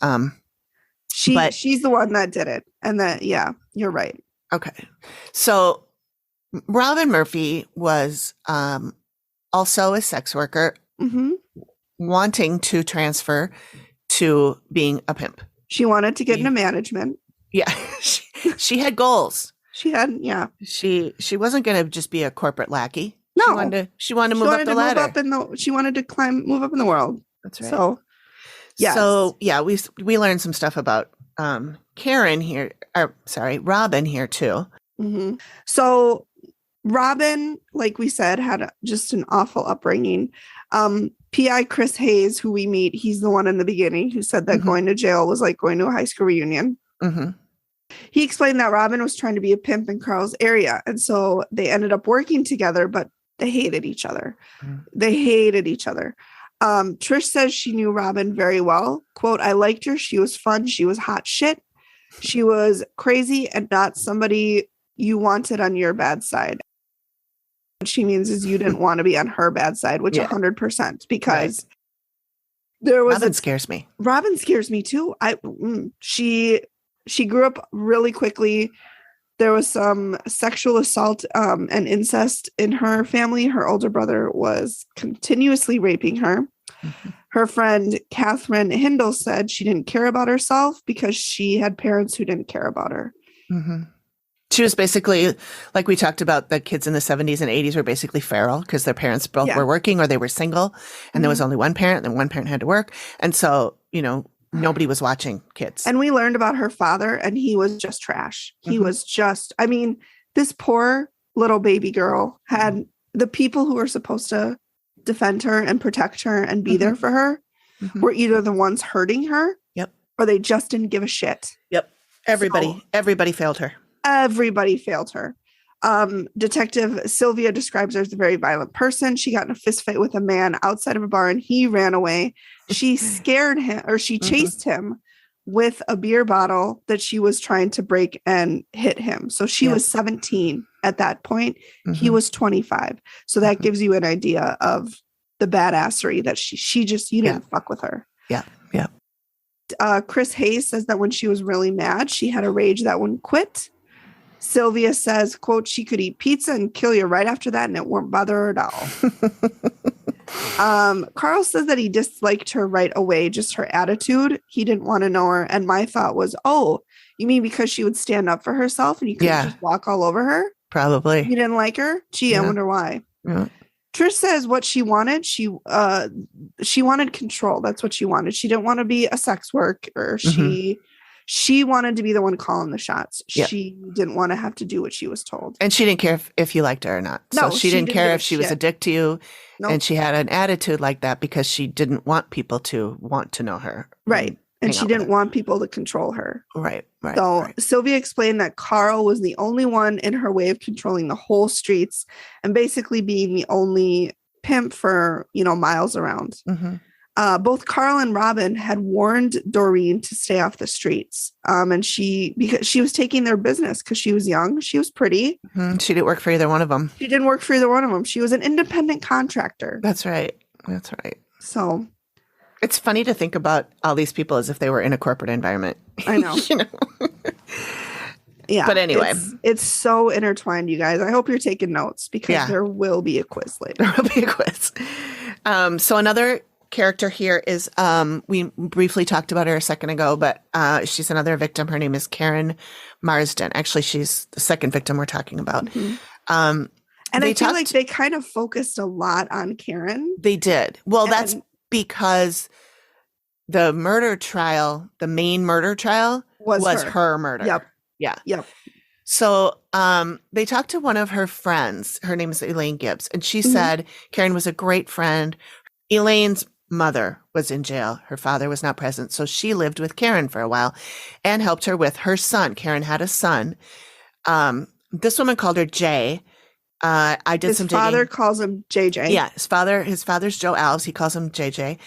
She's the one that did it. And that, you're right. Okay. So Robin Murphy was also a sex worker. Wanting to transfer to being a pimp. She wanted to get into management. Yeah. She had goals. She wasn't going to just be a corporate lackey. No. She wanted to move up the ladder. She wanted to move up in the world. That's right. So, yes. So, yeah, we learned some stuff about Robin here too. Mm-hmm. So Robin, like we said, had just an awful upbringing. PI Chris Hayes, who we meet, he's the one in the beginning who said that going to jail was like going to a high school reunion. Mm-hmm. He explained that Robin was trying to be a pimp in Carl's area. And so they ended up working together, but they hated each other. Trish says she knew Robin very well. Quote, I liked her. She was fun. She was hot shit. She was crazy and not somebody you wanted on your bad side. What she means is you didn't want to be on her bad side, which 100%, because there was Robin scares me. Robin scares me too. She grew up really quickly. There was some sexual assault and incest in her family. Her older brother was continuously raping her. Mm-hmm. Her friend Catherine Hindle said she didn't care about herself because she had parents who didn't care about her. Mm-hmm. She was basically, like we talked about, the kids in the 70s and 80s were basically feral because their parents both were working or they were single, and there was only one parent, and one parent had to work. And so, nobody was watching kids. And we learned about her father, and he was just trash. He was just, this poor little baby girl had the people who were supposed to defend her and protect her and be there for her were either the ones hurting her or they just didn't give a shit. Everybody failed her. Everybody failed her. Detective Sylvia describes her as a very violent person. She got in a fist fight with a man outside of a bar and he ran away. She scared him, or she chased him with a beer bottle that she was trying to break and hit him. So she was 17 at that point. He was 25. So that gives you an idea of the badassery that she just, you didn't fuck with her. Yeah. Chris Hayes says that when she was really mad, she had a rage that wouldn't quit. Sylvia says, quote, she could eat pizza and kill you right after that and it won't bother her at all. Carl says that he disliked her right away, just her attitude. He didn't want to know her. And my thought was, oh, you mean because she would stand up for herself and you could just walk all over her? Probably. You didn't like her? Gee, I wonder why. Yeah. Trish says what she wanted, she wanted control. That's what she wanted. She didn't want to be a sex worker. She wanted to be the one calling the shots. Yep. She didn't want to have to do what she was told. And she didn't care if you liked her or not. No, so she didn't care if she was a dick to you. Nope. And she had an attitude like that because she didn't want people to want to know her. Right. And she didn't want people to control her. Right. So Sylvia explained that Carl was the only one in her way of controlling the whole streets and basically being the only pimp for, miles around. Both Carl and Robin had warned Doreen to stay off the streets. And because she was taking their business because she was young, she was pretty. She didn't work for either one of them. She didn't work for either one of them. She was an independent contractor. That's right. So it's funny to think about all these people as if they were in a corporate environment. I know. Yeah. But anyway, it's so intertwined, you guys. I hope you're taking notes because there will be a quiz later. There will be a quiz. So another character here is, we briefly talked about her a second ago, but she's another victim. Her name is Karen Marsden. Actually, she's the second victim we're talking about. And I feel like they kind of focused a lot on Karen. They did. Well, that's because the murder trial, the main murder trial was her murder. Yep. Yeah. Yep. So they talked to one of her friends. Her name is Elaine Gibbs. And she said Karen was a great friend. Elaine's mother was in jail. Her father was not present. So she lived with Karen for a while and helped her with her son. Karen had a son. This woman called her Jay. I did some digging. His father calls him JJ. Yeah, his father's Joe Alves. He calls him JJ.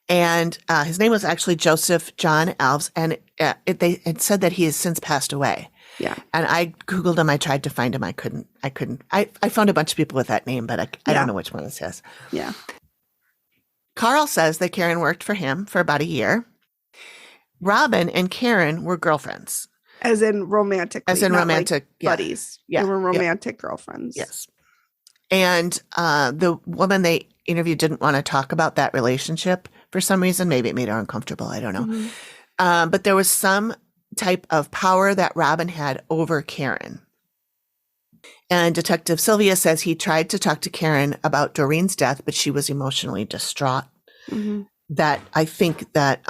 And his name was actually Joseph John Alves. And it said that he has since passed away. Yeah. And I Googled him. I tried to find him. I couldn't. I found a bunch of people with that name, but I don't know which one this is. Yeah. Carl says that Karen worked for him for about a year. Robin and Karen were girlfriends. As in romantic. Like buddies. Yeah. They were romantic girlfriends. Yes. And the woman they interviewed didn't want to talk about that relationship for some reason. Maybe it made her uncomfortable. I don't know. But there was some type of power that Robin had over Karen. And Detective Sylvia says he tried to talk to Karen about Doreen's death, but she was emotionally distraught. Mm-hmm. That I think that,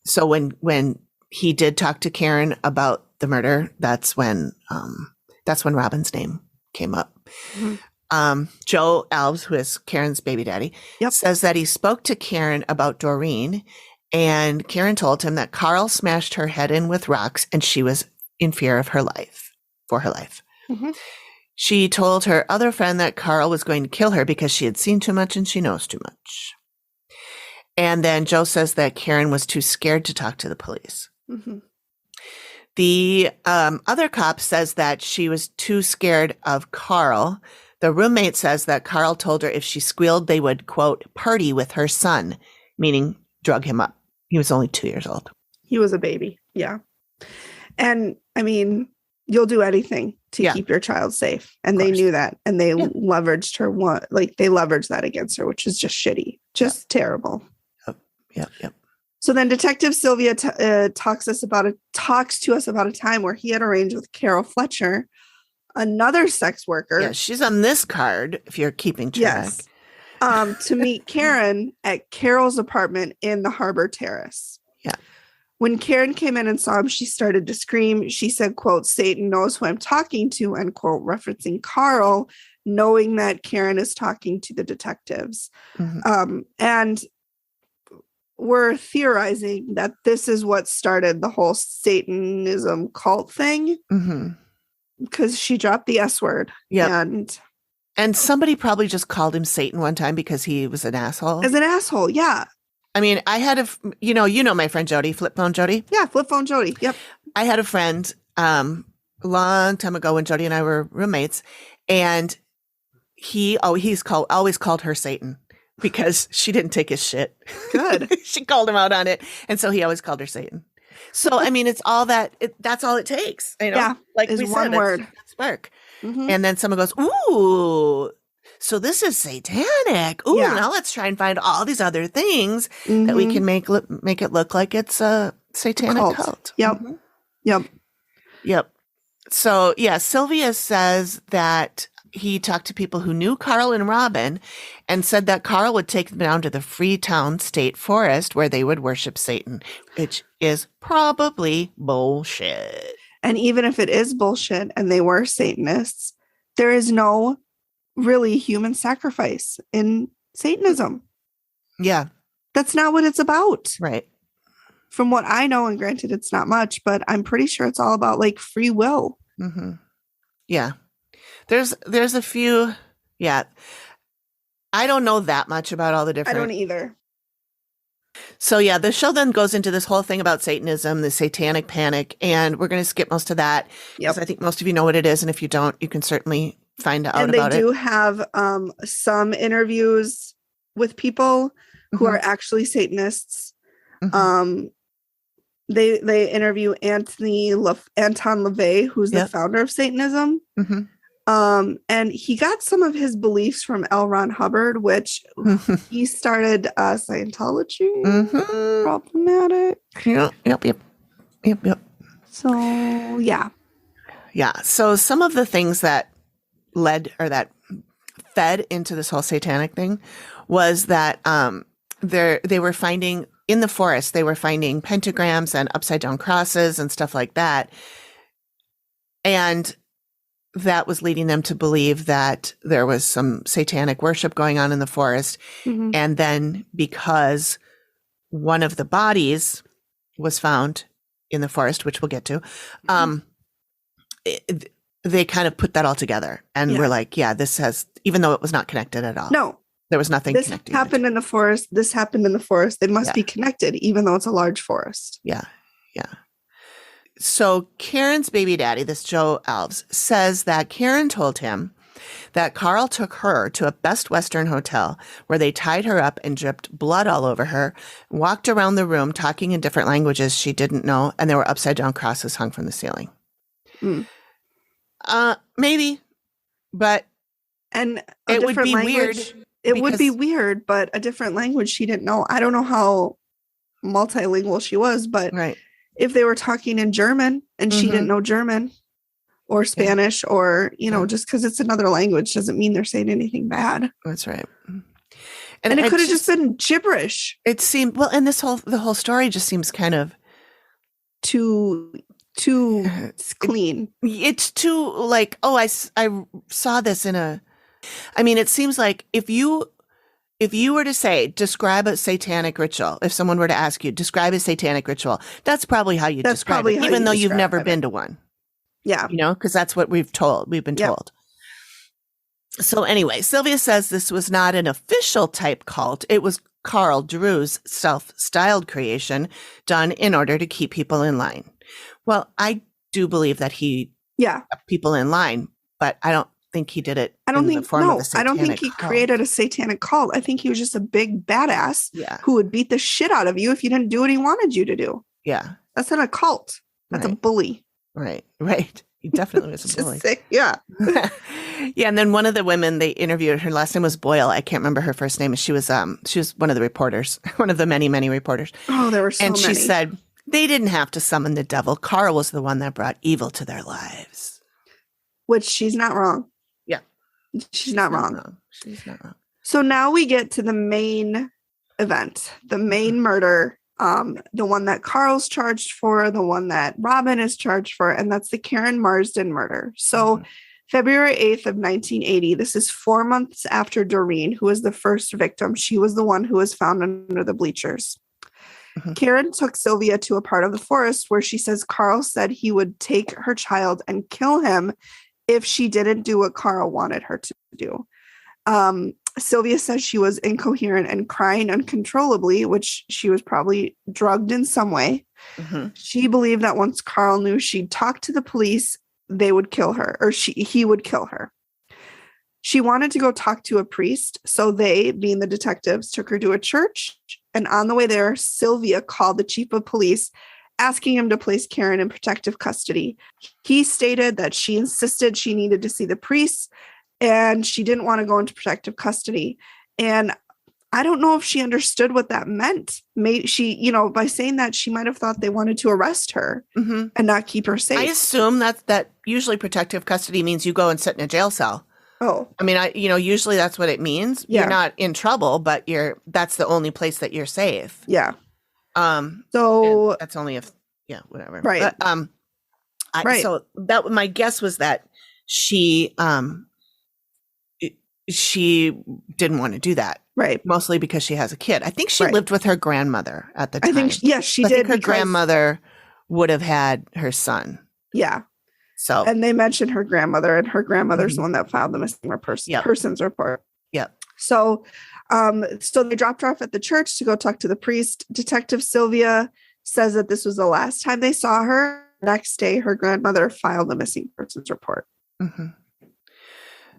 so when he did talk to Karen about the murder, that's when Robin's name came up. Mm-hmm. Joe Alves, who is Karen's baby daddy, says that he spoke to Karen about Doreen, and Karen told him that Carl smashed her head in with rocks and she was in fear of for her life. Mm-hmm. She told her other friend that Carl was going to kill her because she had seen too much and she knows too much. And then Joe says that Karen was too scared to talk to the police. Mm-hmm. The other cop says that she was too scared of Carl. The roommate says that Carl told her if she squealed, they would, quote, party with her son, meaning drug him up. He was only 2 years old. He was a baby. Yeah. And I mean, you'll do anything to keep your child safe. And they knew that. And they leveraged her they leveraged that against her, which is just shitty. Just terrible. Yep. So then Detective Sylvia talks to us about a time where he had arranged with Carol Fletcher, another sex worker. Yeah, she's on this card if you're keeping track. Yes. To meet Karen at Carol's apartment in the Harbor Terrace. Yeah. When Karen came in and saw him, she started to scream. She said, quote, Satan knows who I'm talking to, end quote, referencing Carl, knowing that Karen is talking to the detectives. Mm-hmm. And we're theorizing that this is what started the whole Satanism cult thing. Mm-hmm. Because she dropped the S word. Yeah. And somebody probably just called him Satan one time because he was an asshole. As an asshole, yeah. I mean, I had you know my friend Jody, Flip Phone Jody? Yeah, Flip Phone Jody, yep. I had a friend a long time ago when Jody and I were roommates, and he always called her Satan because she didn't take his shit. Good. She called him out on it, and so he always called her Satan. So, I mean, it's all that's all it takes. You know? Yeah, like is we one said, word. Spark. Mm-hmm. And then someone goes, ooh, so this is satanic. Ooh, now let's try and find all these other things that we can make it look like it's a satanic cult. Yep. Mm-hmm. Yep. So, yeah, Sylvia says that he talked to people who knew Carl and Robin and said that Carl would take them down to the Freetown State Forest where they would worship Satan, which is probably bullshit. And even if it is bullshit and they were Satanists, there is no really human sacrifice in Satanism. Yeah. That's not what it's about. Right. From what I know, and granted it's not much, but I'm pretty sure it's all about like free will. Mm-hmm. Yeah. There's a few. Yeah. I don't know that much about all the different. I don't either. So yeah, the show then goes into this whole thing about Satanism, the satanic panic, and we're going to skip most of that because I think most of you know what it is, and if you don't, you can certainly find out about it. And they do have some interviews with people who are actually Satanists. Mm-hmm. They interview Anton LaVey, who's the founder of Satanism. Mm-hmm. And he got some of his beliefs from L. Ron Hubbard, which he started Scientology. Mm-hmm. Problematic. Yep. So, yeah. Yeah. So some of the things that fed into this whole satanic thing was that they were finding in the forest, they were finding pentagrams and upside down crosses and stuff like that. And that was leading them to believe that there was some satanic worship going on in the forest. Mm-hmm. And then because one of the bodies was found in the forest, which we'll get to, they kind of put that all together and were like, yeah, this has, even though it was not connected at all. No. There was nothing this connected. This happened in the forest. This happened in the forest. They must be connected, even though it's a large forest. Yeah. So Karen's baby daddy, this Joe Alves, says that Karen told him that Carl took her to a Best Western hotel where they tied her up and dripped blood all over her, walked around the room talking in different languages she didn't know, and there were upside down crosses hung from the ceiling. Maybe, but it would be weird. It would be weird, but a different language she didn't know. I don't know how multilingual she was, but right. if they were talking in German and she didn't know German or Spanish or, just because it's another language doesn't mean they're saying anything bad. That's right. And it could have just been gibberish. It seemed, well, and the whole story just seems kind of too clean. It's too like, oh, I saw this it seems like if you were to say, describe a satanic ritual, if someone were to ask you, describe a satanic ritual, that's probably how you describe it, even though you've never been to one. Yeah. Because that's what we've been told. So anyway, Sylvia says this was not an official type cult. It was Carl Drew's self-styled creation done in order to keep people in line. Well, I do believe that he kept people in line, but I don't think he did it. I don't think he created a satanic cult. I think he was just a big badass who would beat the shit out of you if you didn't do what he wanted you to do. Yeah. That's not a cult. That's a bully. Right. He definitely was a bully. Yeah. Yeah. And then one of the women they interviewed, her last name was Boyle. I can't remember her first name. She was one of the reporters, one of the many, many reporters. Oh, there were so many. And she said they didn't have to summon the devil. Carl was the one that brought evil to their lives. Which she's not wrong. Yeah. She's not wrong. She's not wrong. So now we get to the main event, the main murder. The one that Carl's charged for, the one that Robin is charged for, and that's the Karen Marsden murder. So February 8th of 1980, this is 4 months after Doreen, who was the first victim. She was the one who was found under the bleachers. Karen took Sylvia to a part of the forest where she says Carl said he would take her child and kill him if she didn't do what Carl wanted her to do. Sylvia says she was incoherent and crying uncontrollably, which she was probably drugged in some way. She believed that once Carl knew she'd talk to the police, they would kill her, or he would kill her. She wanted to go talk to a priest, so they, being the detectives, took her to a church. And on the way there, Sylvia called the chief of police, asking him to place Karen in protective custody. He stated that she insisted she needed to see the priest, and she didn't want to go into protective custody. And I don't know if she understood what that meant. Maybe she, by saying that, she might have thought they wanted to arrest her and not keep her safe. I assume that usually protective custody means you go and sit in a jail cell. Oh, I mean, usually that's what it means. Yeah. You're not in trouble, but that's the only place that you're safe. Yeah. So that's only if, whatever. Right. But, right. So that my guess was that she didn't want to do that. Right. Mostly because she has a kid. I think she lived with her grandmother at the time. I think, she did. I think her grandmother would have had her son. Yeah. So, and they mentioned her grandmother, and her grandmother's the one that filed the missing persons report. Yeah. So they dropped her off at the church to go talk to the priest. Detective Sylvia says that this was the last time they saw her. Next day, her grandmother filed the missing persons report.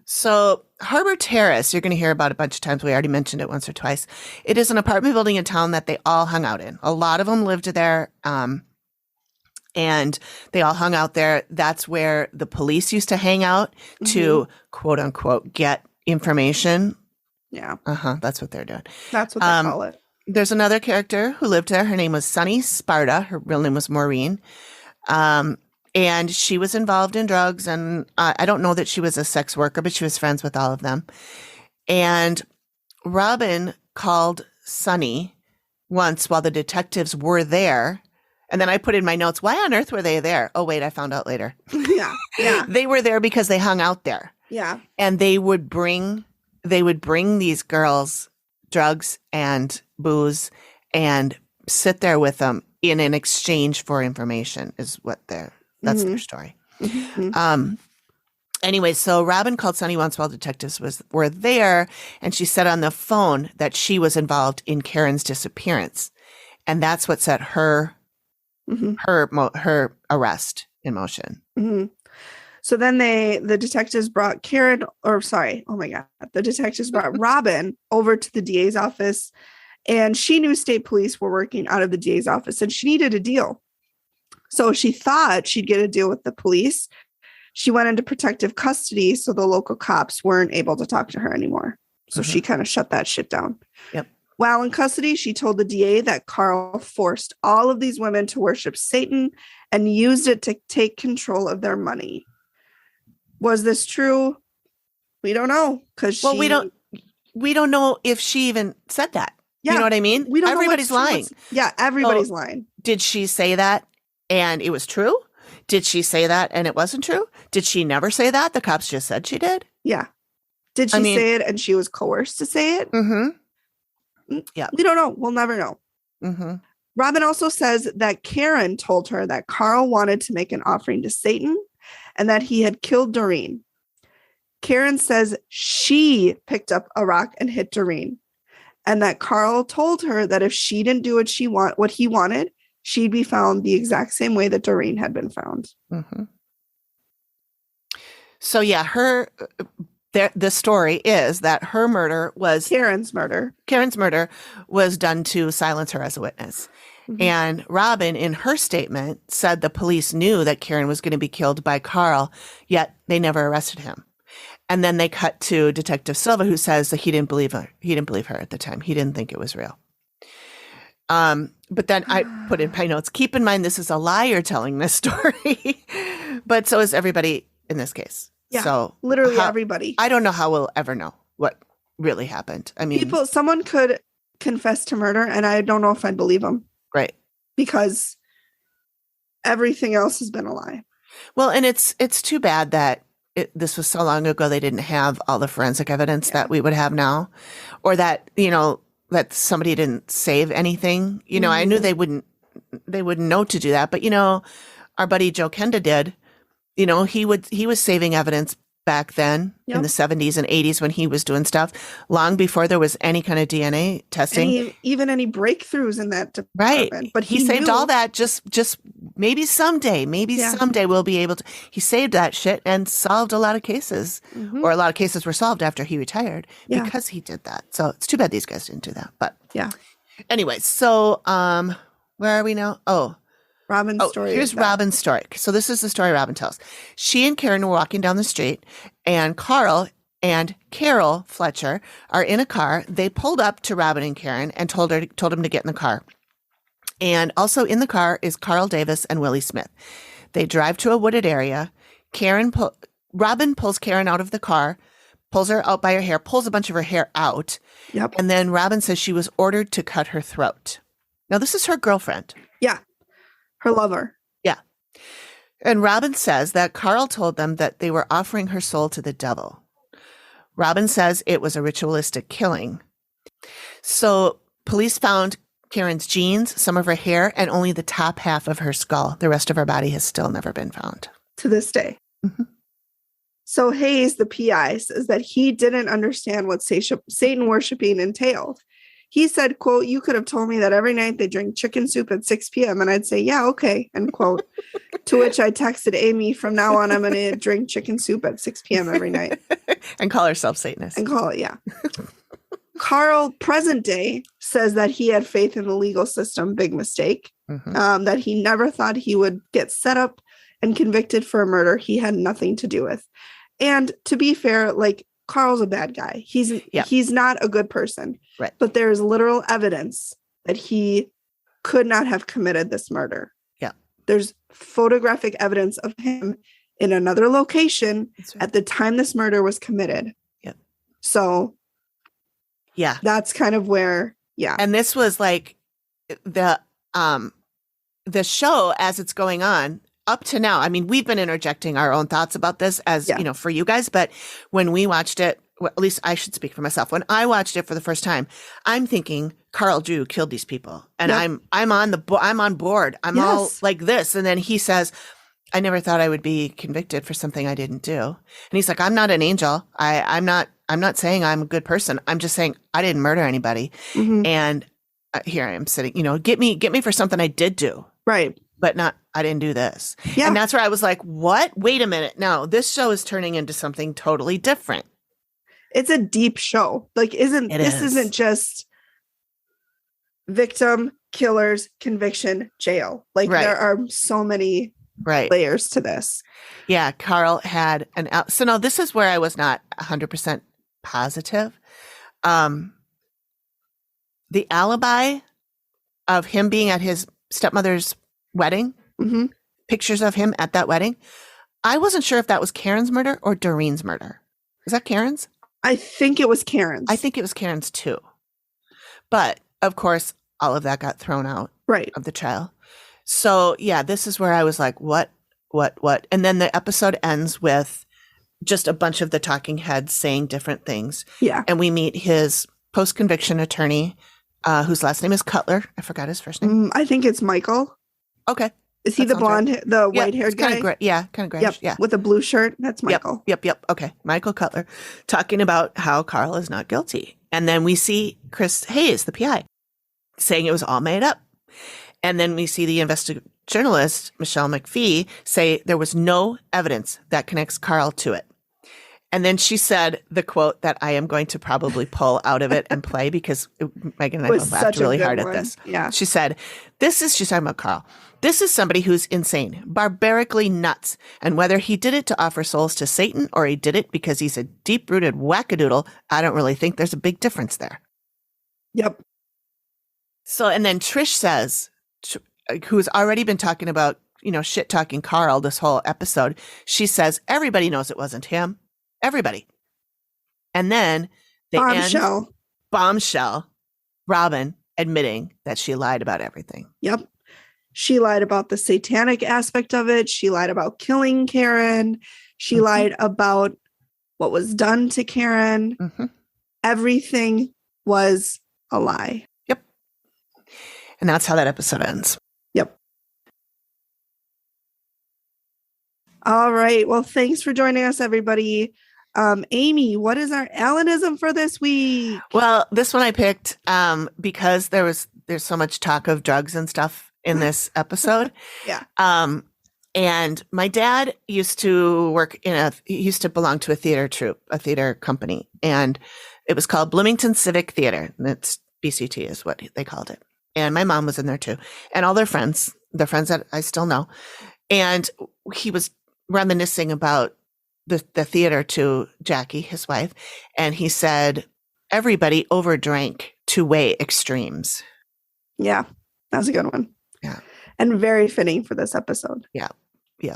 So Harbor Terrace, you're going to hear about a bunch of times. We already mentioned it once or twice. It is an apartment building in town that they all hung out in. A lot of them lived there, and they all hung out there. That's where the police used to hang out to, quote unquote, get information. Yeah. That's what they're doing. That's what they call it. There's another character who lived there. Her name was Sunny Sparta. Her real name was Maureen. And she was involved in drugs, and I don't know that she was a sex worker, but she was friends with all of them. And Robin called Sunny once while the detectives were there. And then I put in my notes, why on earth were they there? Oh, wait, I found out later. Yeah. They were there because they hung out there. Yeah. And they would bring these girls drugs and booze and sit there with them in an exchange for information that's their story. Anyway, so Robin called Sunny once while detectives were there, and she said on the phone that she was involved in Karen's disappearance. And that's what set her arrest in motion. So then the detectives brought the detectives brought Robin over to the DA's office, and she knew state police were working out of the DA's office, and she needed a deal. So she thought she'd get a deal with the police. She went into protective custody, so the local cops weren't able to talk to her anymore. So she kind of shut that shit down. Yep. While in custody, she told the DA that Carl forced all of these women to worship Satan and used it to take control of their money. Was this true? We don't know, because we don't know if she even said that. Yeah, you know what I mean? We don't. Everybody's lying. Everybody's lying. Did she say that and it was true? Did she say that and it wasn't true? Did she never say that? The cops just said she did. Yeah. Did she say it and she was coerced to say it? Mm-hmm. Yeah. We don't know. We'll never know. Mm-hmm. Robin also says that Karen told her that Carl wanted to make an offering to Satan and that he had killed Doreen. Karen says she picked up a rock and hit Doreen, and that Carl told her that if she didn't do what he wanted, she'd be found the exact same way that Doreen had been found. Mm-hmm. So yeah, the story is that her murder was Karen's murder. Karen's murder was done to silence her as a witness. Mm-hmm. And Robin, in her statement, said the police knew that Karen was going to be killed by Carl, yet they never arrested him. And then they cut to Detective Silva, who says that he didn't believe her. He didn't believe her at the time. He didn't think it was real. But then I put in my notes, keep in mind, this is a liar telling this story, but so is everybody in this case. Yeah, so literally everybody. I don't know how we'll ever know what really happened. I mean, someone could confess to murder and I don't know if I'd believe them. Right. Because everything else has been a lie. Well, and it's too bad that this was so long ago they didn't have all the forensic evidence that we would have now, or that, that somebody didn't save anything. I knew they wouldn't know to do that, but our buddy Joe Kenda did. He was saving evidence back then in the 70s and 80s when he was doing stuff long before there was any kind of DNA testing. Even any breakthroughs in that department. Right. But he saved all that just maybe someday we'll be able to. He saved that shit and solved a lot of cases, or a lot of cases were solved after he retired because he did that. So it's too bad these guys didn't do that. But anyway, so where are we now? Robin's story. Here's Robin's story. So this is the story Robin tells. She and Karen were walking down the street, and Carl and Carol Fletcher are in a car. They pulled up to Robin and Karen and told them to get in the car. And also in the car is Carl Davis and Willie Smith. They drive to a wooded area. Robin pulls Karen out of the car, pulls her out by her hair, pulls a bunch of her hair out. Yep. And then Robin says she was ordered to cut her throat. Now, this is her girlfriend. Yeah. Her lover. Yeah. And Robin says that Carl told them that they were offering her soul to the devil. Robin says it was a ritualistic killing. So police found Karen's jeans, some of her hair, and only the top half of her skull. The rest of her body has still never been found. To this day. Mm-hmm. So Hayes, the PI, says that he didn't understand what Satan worshiping entailed. He said, quote, "You could have told me that every night they drink chicken soup at 6 p.m. And I'd say, yeah, okay, end quote. To which I texted Amy, from now on, I'm going to drink chicken soup at 6 p.m. every night. And call herself Satanist. And call it, yeah. Carl, present day, says that he had faith in the legal system. Big mistake. Mm-hmm. That he never thought he would get set up and convicted for a murder he had nothing to do with. And to be fair, Carl's a bad guy. He's not a good person. Right. But there's literal evidence that he could not have committed this murder. Yeah. There's photographic evidence of him in another location at the time this murder was committed. Yeah. So that's kind of where, And this was the show as it's going on. Up to now, I mean, we've been interjecting our own thoughts about this as, for you guys. But when we watched it, well, at least I should speak for myself. When I watched it for the first time, I'm thinking Carl Drew killed these people. And I'm on board. I'm all like this. And then he says, I never thought I would be convicted for something I didn't do. And he's like, I'm not an angel. I'm not saying I'm a good person. I'm just saying I didn't murder anybody. Mm-hmm. And here I am sitting, get me for something I did do. Right. But I didn't do this. Yeah. And that's where I was like, what? Wait a minute. No, this show is turning into something totally different. It's a deep show. Isn't just victim, killers, conviction, jail. There are so many layers to this. Yeah. Carl had so no, this is where I was not 100% positive. the alibi of him being at his stepmother's wedding, pictures of him at that wedding, I wasn't sure if that was Karen's murder or Doreen's murder. Is that Karen's? I think it was Karen's. I think it was Karen's too. But of course, all of that got thrown out of the trial. So yeah, this is where I was like, what? And then the episode ends with just a bunch of the talking heads saying different things. Yeah. And we meet his post-conviction attorney, whose last name is Cutler. I forgot his first name. I think it's Michael. Okay. Is he the blonde, the white-haired guy? Kind of gray. Yeah, kind of grayish. Yeah. With a blue shirt. That's Michael. Yep. Okay. Michael Cutler talking about how Carl is not guilty. And then we see Chris Hayes, the PI, saying it was all made up. And then we see the investigative journalist, Michelle McPhee, say there was no evidence that connects Carl to it. And then she said the quote that I am going to probably pull out of it and play because Megan and I both laughed really hard at this. Yeah. She said, she's talking about Carl. This is somebody who's insane, barbarically nuts. And whether he did it to offer souls to Satan or he did it because he's a deep-rooted wackadoodle, I don't really think there's a big difference there. Yep. So, and then Trish says, who's already been talking about, shit-talking Carl this whole episode, she says, everybody knows it wasn't him. Everybody. And then they end bombshell, Robin admitting that she lied about everything. Yep. She lied about the satanic aspect of it. She lied about killing Karen. She lied about what was done to Karen. Everything was a lie. Yep. And that's how that episode ends. Yep. All right. Well, thanks for joining us, everybody. Amy, what is our Alanism for this week? Well, this one I picked because there's so much talk of drugs and stuff in this episode. Yeah. And my dad used to work he used to belong to a theater troupe, a theater company, and it was called Bloomington Civic Theater. And it's BCT is what they called it. And my mom was in there too. And all their friends that I still know. And he was reminiscing about the theater to Jackie, his wife. And he said, everybody overdrank to weigh extremes. Yeah, that's a good one. Yeah. And very fitting for this episode. Yeah. Yeah.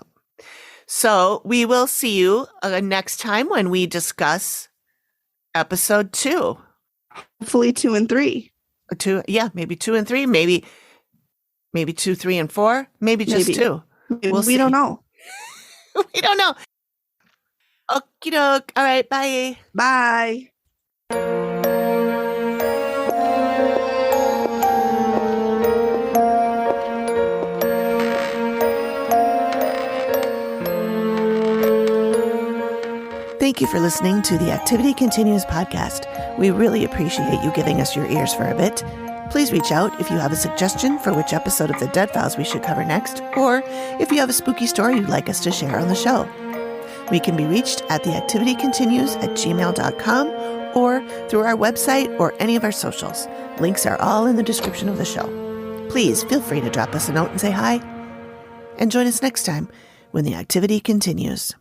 So we will see you next time when we discuss episode 2. Hopefully 2 and 3. 2. Yeah. Maybe 2 and 3. Maybe 2, 3, and 4. Maybe just 2. We don't know. We don't know. Okie doke. All right. Bye. Bye. Thank you for listening to the Activity Continues podcast. We really appreciate you giving us your ears for a bit. Please reach out if you have a suggestion for which episode of the Dead Files we should cover next, or if you have a spooky story you'd like us to share on the show. We can be reached at theactivitycontinues@gmail.com or through our website or any of our socials. Links are all in the description of the show. Please feel free to drop us a note and say hi. And join us next time when the activity continues.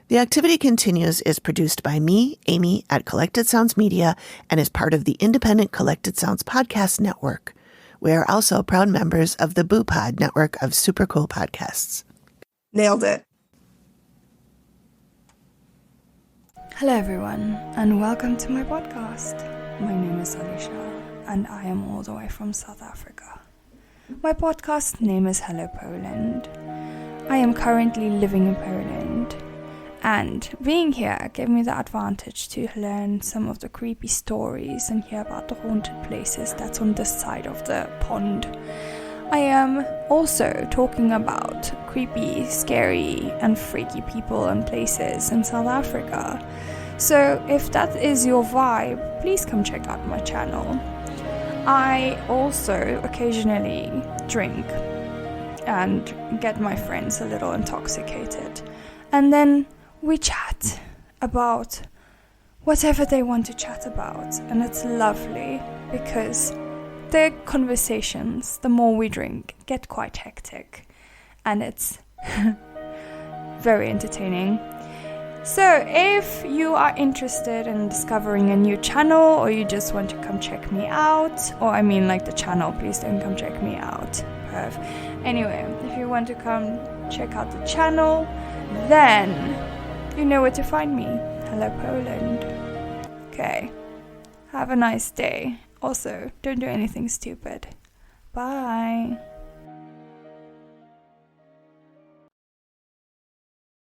The Activity Continues is produced by me, Amy, at Collected Sounds Media and is part of the independent Collected Sounds Podcast Network. We are also proud members of the Boo Pod network of super cool podcasts. Nailed it. Hello everyone, and welcome to my podcast. My name is Alicia, and I am all the way from South Africa. My podcast name is Hello Poland. I am currently living in Poland, and being here gave me the advantage to learn some of the creepy stories and hear about the haunted places that's on this side of the pond. I am also talking about creepy, scary, and freaky people and places in South Africa. So if that is your vibe, please come check out my channel. I also occasionally drink and get my friends a little intoxicated. And then we chat about whatever they want to chat about. And it's lovely because the conversations, the more we drink, get quite hectic. And it's very entertaining. So if you are interested in discovering a new channel, or you just want to come check me out, or I mean like the channel, please don't come check me out. Perf. Anyway, if you want to come check out the channel, then you know where to find me. Hello Poland. Okay. Have a nice day. Also, don't do anything stupid. Bye.